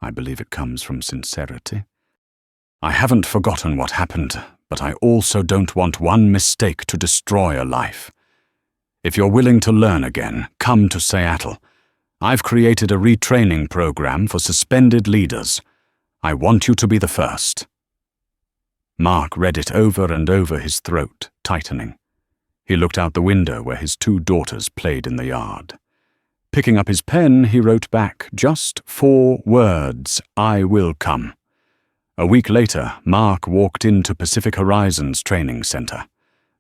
I believe it comes from sincerity. "I haven't forgotten what happened, but I also don't want one mistake to destroy a life. If you're willing to learn again, come to Seattle. I've created a retraining program for suspended leaders. I want you to be the first." Mark read it over and over, his throat tightening. He looked out the window where his 2 daughters played in the yard. Picking up his pen, he wrote back just 4 words, "I will come." A week later, Mark walked into Pacific Horizon's training center.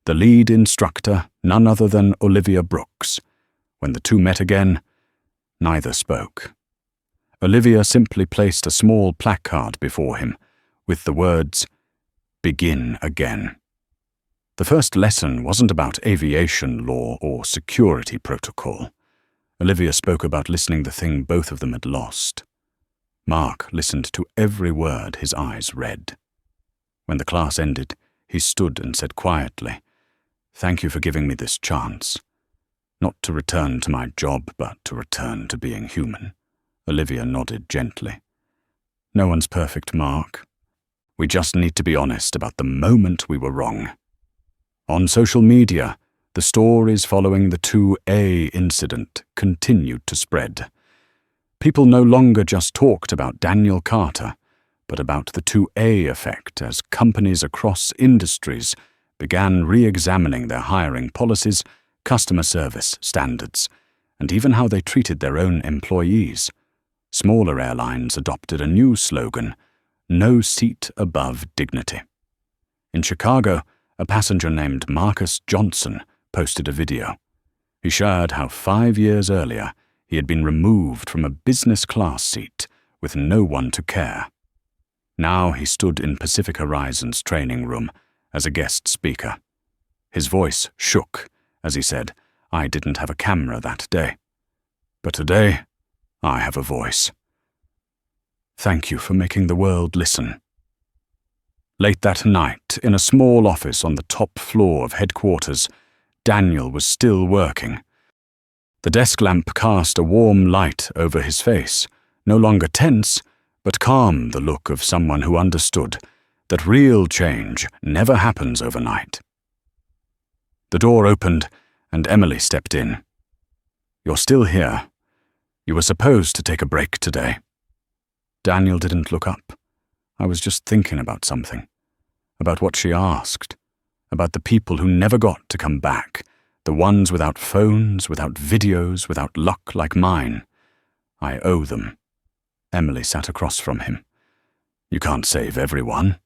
The lead instructor, none other than Olivia Brooks. When the two met again, neither spoke. Olivia simply placed a small placard before him with the words, "Begin again." The first lesson wasn't about aviation law or security protocol. Olivia spoke about listening the thing both of them had lost. Mark listened to every word his eyes read. When the class ended, he stood and said quietly, "Thank you for giving me this chance. Not to return to my job, but to return to being human." Olivia nodded gently. "No one's perfect, Mark. We just need to be honest about the moment we were wrong." On social media, the stories following the 2A incident continued to spread. People no longer just talked about Daniel Carter, but about the 2A effect as companies across industries began re-examining their hiring policies, customer service standards, and even how they treated their own employees. Smaller airlines adopted a new slogan, "No seat above dignity." In Chicago, a passenger named Marcus Johnson posted a video. He shared how 5 years earlier he had been removed from a business class seat with no one to care. Now he stood in Pacific Horizon's training room as a guest speaker. His voice shook as he said, "I didn't have a camera that day. But today, I have a voice. Thank you for making the world listen." Late that night, in a small office on the top floor of headquarters, Daniel was still working. The desk lamp cast a warm light over his face, no longer tense, but calm, the look of someone who understood that real change never happens overnight. The door opened, and Emily stepped in. "You're still here. You were supposed to take a break today." Daniel didn't look up. "I was just thinking about something. About what she asked. About the people who never got to come back. The ones without phones, without videos, without luck like mine. I owe them." Emily sat across from him. "You can't save everyone."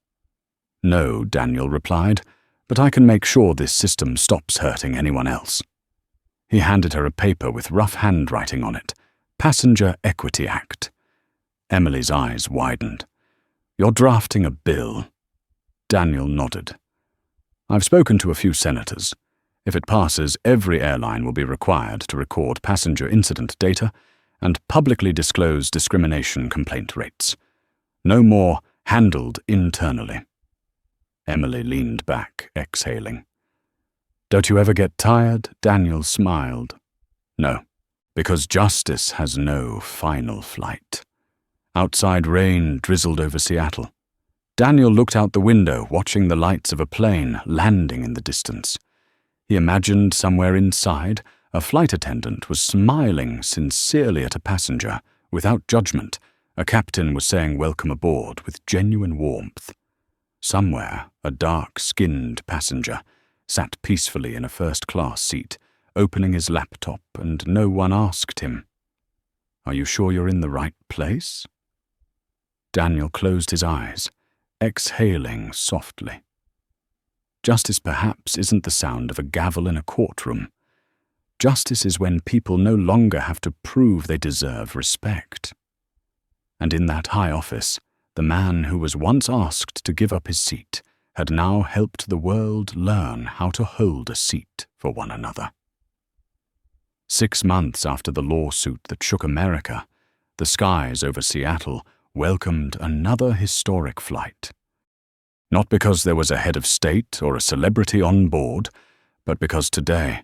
"No," Daniel replied, "but I can make sure this system stops hurting anyone else." He handed her a paper with rough handwriting on it. "Passenger Equity Act." Emily's eyes widened. "You're drafting a bill." Daniel nodded. "I've spoken to a few senators. If it passes, every airline will be required to record passenger incident data and publicly disclose discrimination complaint rates. No more handled internally." Emily leaned back, exhaling. "Don't you ever get tired?" Daniel smiled. "No, because justice has no final flight." Outside, rain drizzled over Seattle. Daniel looked out the window, watching the lights of a plane landing in the distance. He imagined somewhere inside, a flight attendant was smiling sincerely at a passenger, without judgment. A captain was saying welcome aboard with genuine warmth. Somewhere, a dark-skinned passenger sat peacefully in a first-class seat, opening his laptop, and no one asked him, "Are you sure you're in the right place?" Daniel closed his eyes, exhaling softly. Justice perhaps isn't the sound of a gavel in a courtroom. Justice is when people no longer have to prove they deserve respect. And in that high office, the man who was once asked to give up his seat had now helped the world learn how to hold a seat for one another. 6 months after the lawsuit that shook America, the skies over Seattle welcomed another historic flight. Not because there was a head of state or a celebrity on board, but because today,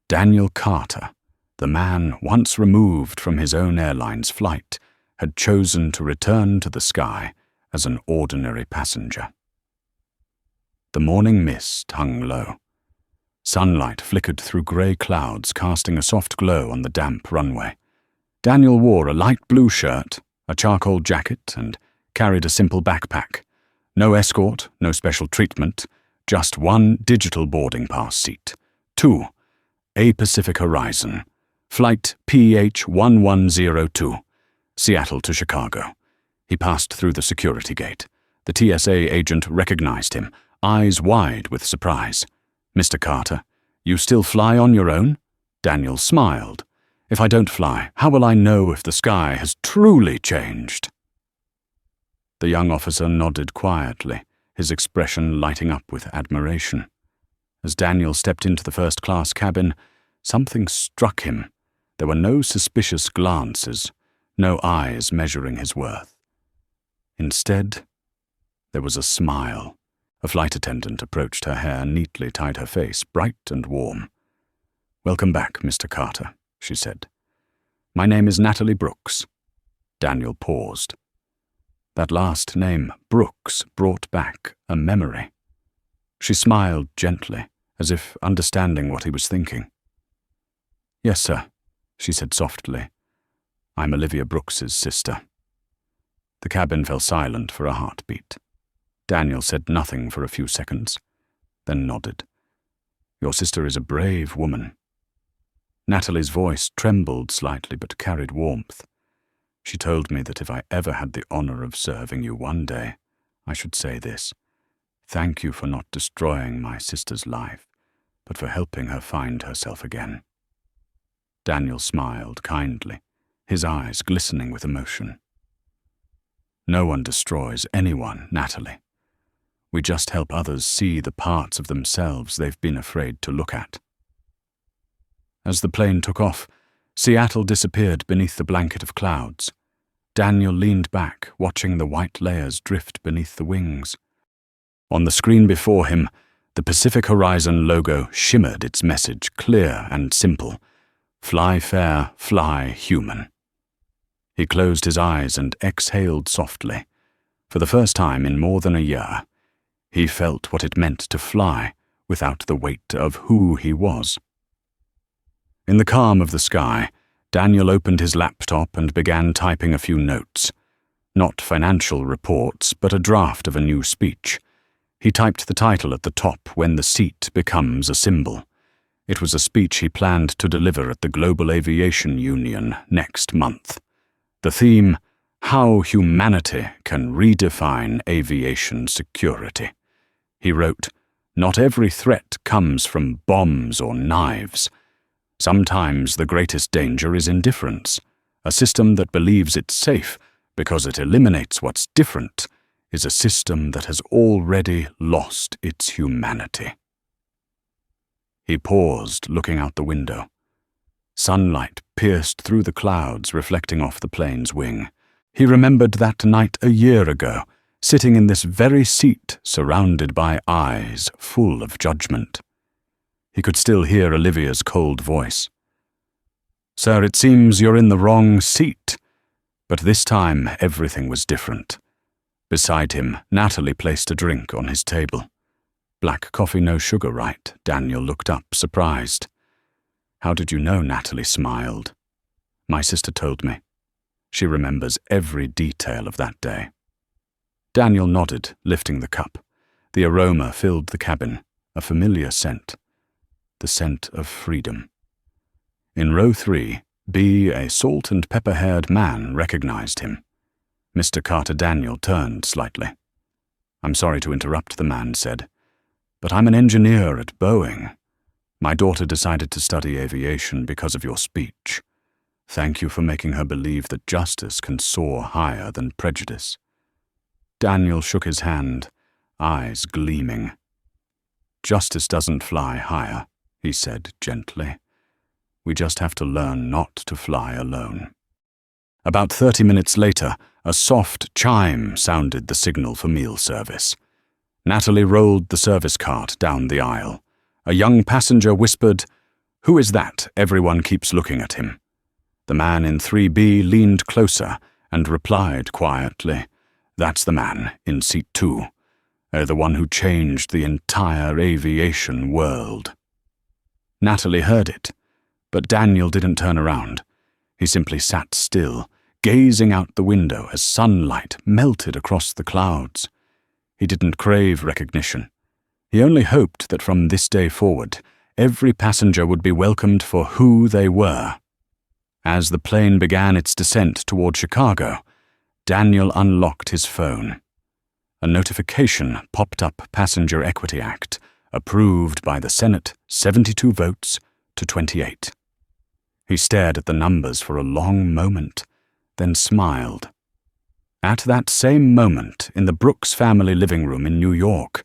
Daniel Carter, the man once removed from his own airline's flight, had chosen to return to the sky as an ordinary passenger. The morning mist hung low. Sunlight flickered through grey clouds, casting a soft glow on the damp runway. Daniel wore a light blue shirt, a charcoal jacket, and carried a simple backpack. No escort, no special treatment, just one digital boarding pass seat. 2. A Pacific Horizon, flight PH1102, Seattle to Chicago. He passed through the security gate. The TSA agent recognized him, eyes wide with surprise. "Mr. Carter, you still fly on your own?" Daniel smiled. "If I don't fly, how will I know if the sky has truly changed?" The young officer nodded quietly, his expression lighting up with admiration. As Daniel stepped into the first-class cabin, something struck him. There were no suspicious glances, no eyes measuring his worth. Instead, there was a smile. A flight attendant approached her hair, neatly tied her face, bright and warm. "Welcome back, Mr. Carter," she said. "My name is Natalie Brooks." Daniel paused. That last name, Brooks, brought back a memory. She smiled gently, as if understanding what he was thinking. "Yes, sir," she said softly. "I'm Olivia Brooks's sister." The cabin fell silent for a heartbeat. Daniel said nothing for a few seconds, then nodded. "Your sister is a brave woman." Natalie's voice trembled slightly but carried warmth. "She told me that if I ever had the honor of serving you one day, I should say this: thank you for not destroying my sister's life, but for helping her find herself again." Daniel smiled kindly, his eyes glistening with emotion. "No one destroys anyone, Natalie. We just help others see the parts of themselves they've been afraid to look at." As the plane took off, Seattle disappeared beneath the blanket of clouds. Daniel leaned back, watching the white layers drift beneath the wings. On the screen before him, the Pacific Horizon logo shimmered, its message clear and simple: "Fly fair, fly human." He closed his eyes and exhaled softly. For the first time in more than a year, he felt what it meant to fly without the weight of who he was. In the calm of the sky, Daniel opened his laptop and began typing a few notes. Not financial reports, but a draft of a new speech. He typed the title at the top: "When the Seat Becomes a Symbol." It was a speech he planned to deliver at the Global Aviation Union next month. The theme: "How Humanity Can Redefine Aviation Security." He wrote, "Not every threat comes from bombs or knives. Sometimes the greatest danger is indifference. A system that believes it's safe because it eliminates what's different is a system that has already lost its humanity. He paused, looking out the window. Sunlight pierced through the clouds, reflecting off the plane's wing. He remembered that night a year ago, sitting in this very seat, surrounded by eyes full of judgment. He could still hear Olivia's cold voice. "Sir, it seems you're in the wrong seat." But this time, everything was different. Beside him, Natalie placed a drink on his table. "Black coffee, no sugar, right?" Daniel looked up, surprised. "How did you know?" Natalie smiled. "My sister told me. She remembers every detail of that day." Daniel nodded, lifting the cup. The aroma filled the cabin, a familiar scent. The scent of freedom. In row 3, B, a salt-and-pepper-haired man, recognized him. Mr. Carter. Daniel turned slightly. "I'm sorry to interrupt," the man said, "but I'm an engineer at Boeing. My daughter decided to study aviation because of your speech. Thank you for making her believe that justice can soar higher than prejudice." Daniel shook his hand, eyes gleaming. "Justice doesn't fly higher," he said gently. "We just have to learn not to fly alone." About 30 minutes later, a soft chime sounded the signal for meal service. Natalie rolled the service cart down the aisle. A young passenger whispered, "Who is that? Everyone keeps looking at him." The man in 3B leaned closer and replied quietly, "That's the man in seat 2, the one who changed the entire aviation world." Natalie heard it, but Daniel didn't turn around. He simply sat still, gazing out the window as sunlight melted across the clouds. He didn't crave recognition. He only hoped that from this day forward, every passenger would be welcomed for who they were. As the plane began its descent toward Chicago, Daniel unlocked his phone. A notification popped up: Passenger Equity Act, approved by the Senate, 72 votes to 28. He stared at the numbers for a long moment, then smiled. At that same moment, in the Brooks family living room in New York,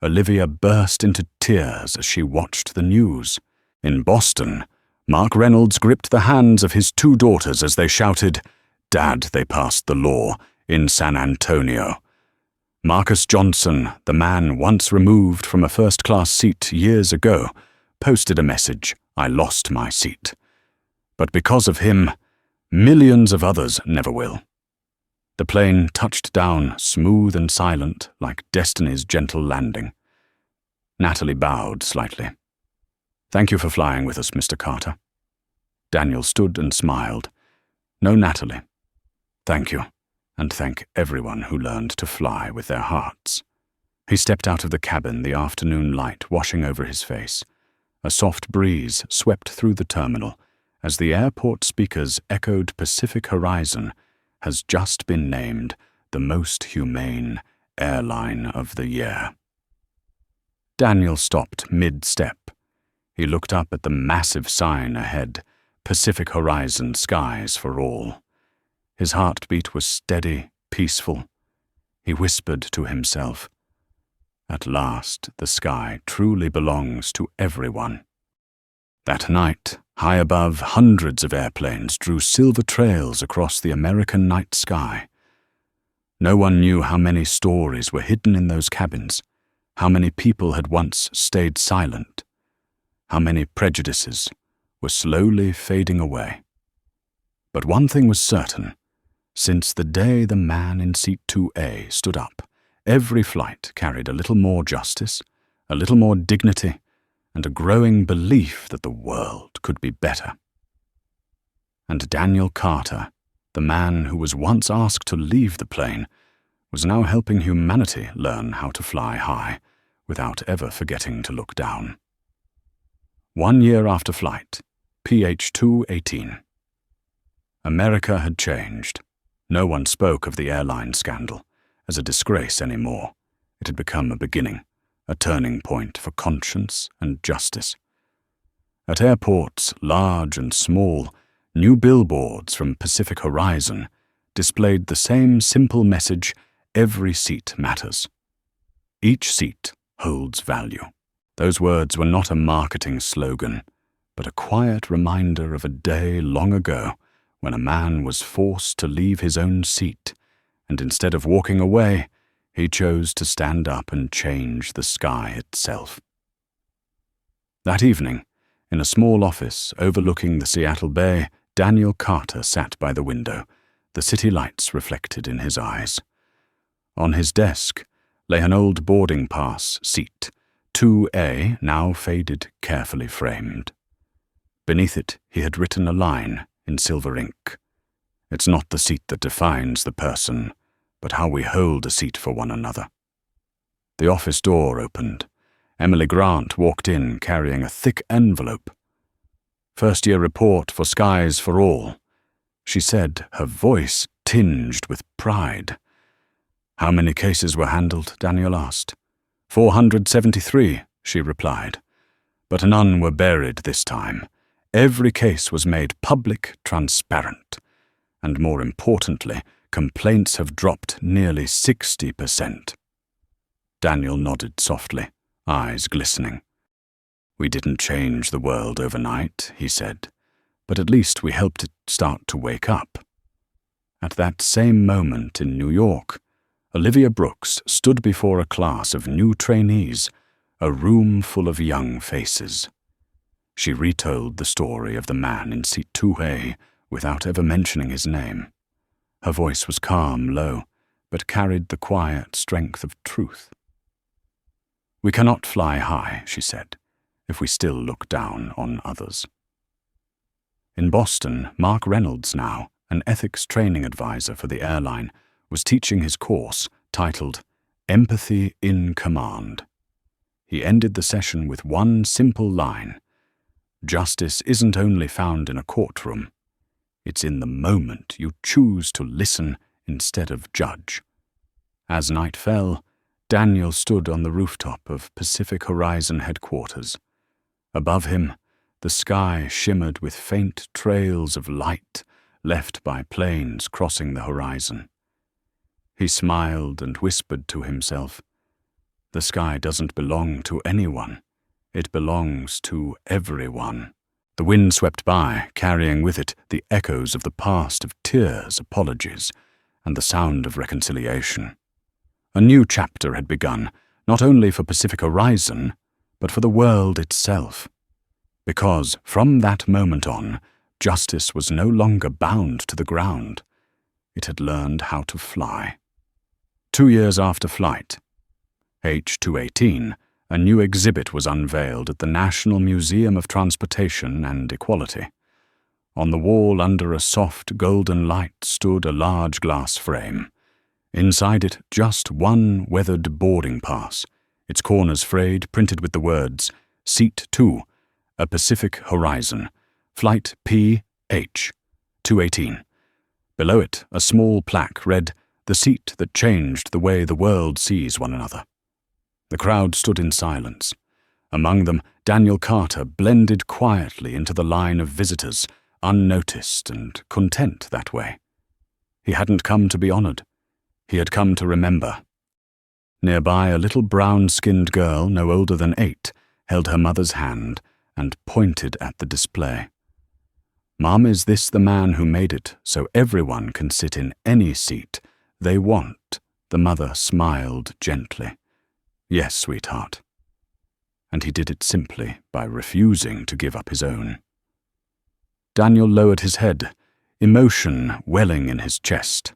Olivia burst into tears as she watched the news. In Boston, Mark Reynolds gripped the hands of his 2 daughters as they shouted, "Dad, they passed the law," in San Antonio. Marcus Johnson, the man once removed from a first-class seat years ago, posted a message, "I lost my seat." But because of him, millions of others never will. The plane touched down, smooth and silent, like destiny's gentle landing. Natalie bowed slightly. "Thank you for flying with us, Mr. Carter." Daniel stood and smiled. "No, Natalie. Thank you, and thank everyone who learned to fly with their hearts." He stepped out of the cabin, the afternoon light washing over his face. A soft breeze swept through the terminal as the airport speakers echoed Pacific Horizon has just been named the most humane airline of the year. Daniel stopped mid-step. He looked up at the massive sign ahead, Pacific Horizon, skies for all. His heartbeat was steady, peaceful. He whispered to himself, "At last, the sky truly belongs to everyone." That night, high above, hundreds of airplanes drew silver trails across the American night sky. No one knew how many stories were hidden in those cabins, how many people had once stayed silent, how many prejudices were slowly fading away. But one thing was certain: since the day the man in seat 2A stood up, every flight carried a little more justice, a little more dignity, and a growing belief that the world could be better. And Daniel Carter, the man who was once asked to leave the plane, was now helping humanity learn how to fly high without ever forgetting to look down. 1 year after flight, PH-218. America had changed. No one spoke of the airline scandal as a disgrace anymore. It had become a beginning, a turning point for conscience and justice. At airports, large and small, new billboards from Pacific Horizon displayed the same simple message every seat matters. Each seat holds value. Those words were not a marketing slogan, but a quiet reminder of a day long ago when a man was forced to leave his own seat, and instead of walking away, he chose to stand up and change the sky itself. That evening, in a small office overlooking the Seattle Bay, Daniel Carter sat by the window, the city lights reflected in his eyes. On his desk lay an old boarding pass seat, 2A, now faded, carefully framed. Beneath it, he had written a line in silver ink. "It's not the seat that defines the person, but how we hold a seat for one another." The office door opened. Emily Grant walked in carrying a thick envelope. "First-year report for Skies for All," she said, her voice tinged with pride. "How many cases were handled?" Daniel asked. 473, she replied. "But none were buried this time. Every case was made public, transparent. And more importantly, complaints have dropped nearly 60%. Daniel nodded softly, eyes glistening. "We didn't change the world overnight," he said, "but at least we helped it start to wake up." At that same moment in New York, Olivia Brooks stood before a class of new trainees, a room full of young faces. She retold the story of the man in seat 2A without ever mentioning his name. Her voice was calm, low, but carried the quiet strength of truth. "We cannot fly high," she said, "if we still look down on others." In Boston, Mark Reynolds, now an ethics training advisor for the airline, was teaching his course titled Empathy in Command. He ended the session with one simple line: "Justice isn't only found in a courtroom. It's in the moment you choose to listen instead of judge." As night fell, Daniel stood on the rooftop of Pacific Horizon headquarters. Above him, the sky shimmered with faint trails of light left by planes crossing the horizon. He smiled and whispered to himself, "The sky doesn't belong to anyone. It belongs to everyone." The wind swept by, carrying with it the echoes of the past of tears, apologies, and the sound of reconciliation. A new chapter had begun, not only for Pacific Horizon, but for the world itself. Because, from that moment on, justice was no longer bound to the ground. It had learned how to fly. 2 years after flight, H-218, a new exhibit was unveiled at the National Museum of Transportation and Equality. On the wall under a soft golden light stood a large glass frame. Inside it, just one weathered boarding pass, its corners frayed, printed with the words, "Seat 2, a Pacific Horizon, Flight P-H, 218. Below it, a small plaque read, "The seat that changed the way the world sees one another." The crowd stood in silence. Among them, Daniel Carter blended quietly into the line of visitors, unnoticed and content that way. He hadn't come to be honored. He had come to remember. Nearby, a little brown-skinned girl, no older than 8, held her mother's hand and pointed at the display. "Mom, is this the man who made it so everyone can sit in any seat they want?" The mother smiled gently. "Yes, sweetheart." And he did it simply by refusing to give up his own. Daniel lowered his head, emotion welling in his chest.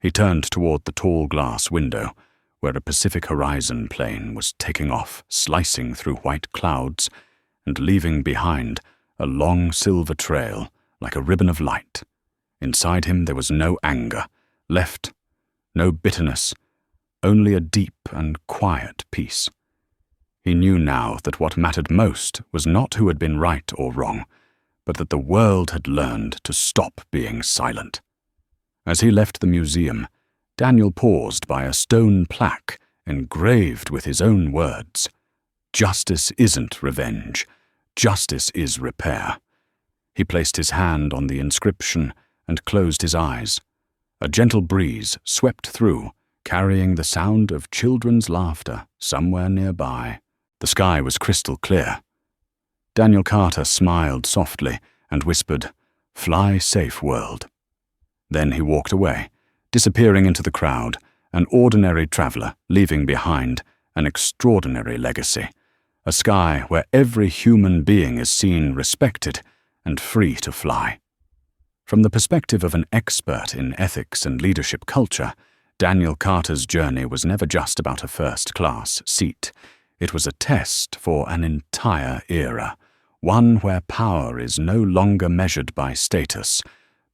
He turned toward the tall glass window, where a Pacific Horizon plane was taking off, slicing through white clouds, and leaving behind a long silver trail like a ribbon of light. Inside him there was no anger left, no bitterness, only a deep and quiet peace. He knew now that what mattered most was not who had been right or wrong, but that the world had learned to stop being silent. As he left the museum, Daniel paused by a stone plaque engraved with his own words. "Justice isn't revenge. Justice is repair." He placed his hand on the inscription and closed his eyes. A gentle breeze swept through, carrying the sound of children's laughter somewhere nearby. The sky was crystal clear. Daniel Carter smiled softly and whispered, "Fly safe, world." Then he walked away, disappearing into the crowd, an ordinary traveler leaving behind an extraordinary legacy, a sky where every human being is seen, respected, and free to fly. From the perspective of an expert in ethics and leadership culture, Daniel Carter's journey was never just about a first-class seat. It was a test for an entire era, one where power is no longer measured by status,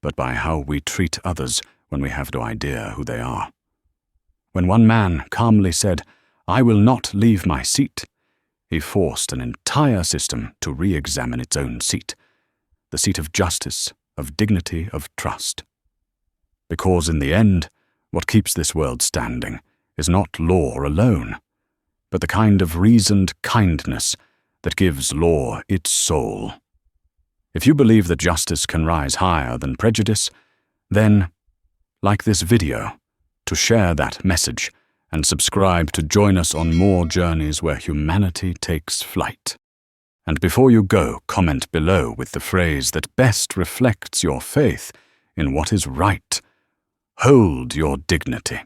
but by how we treat others when we have no idea who they are. When one man calmly said, "I will not leave my seat," he forced an entire system to re-examine its own seat, the seat of justice, of dignity, of trust. Because in the end, what keeps this world standing is not law alone, but the kind of reasoned kindness that gives law its soul. If you believe that justice can rise higher than prejudice, then, like this video, to share that message and subscribe to join us on more journeys where humanity takes flight. And before you go, comment below with the phrase that best reflects your faith in what is right. Hold your dignity.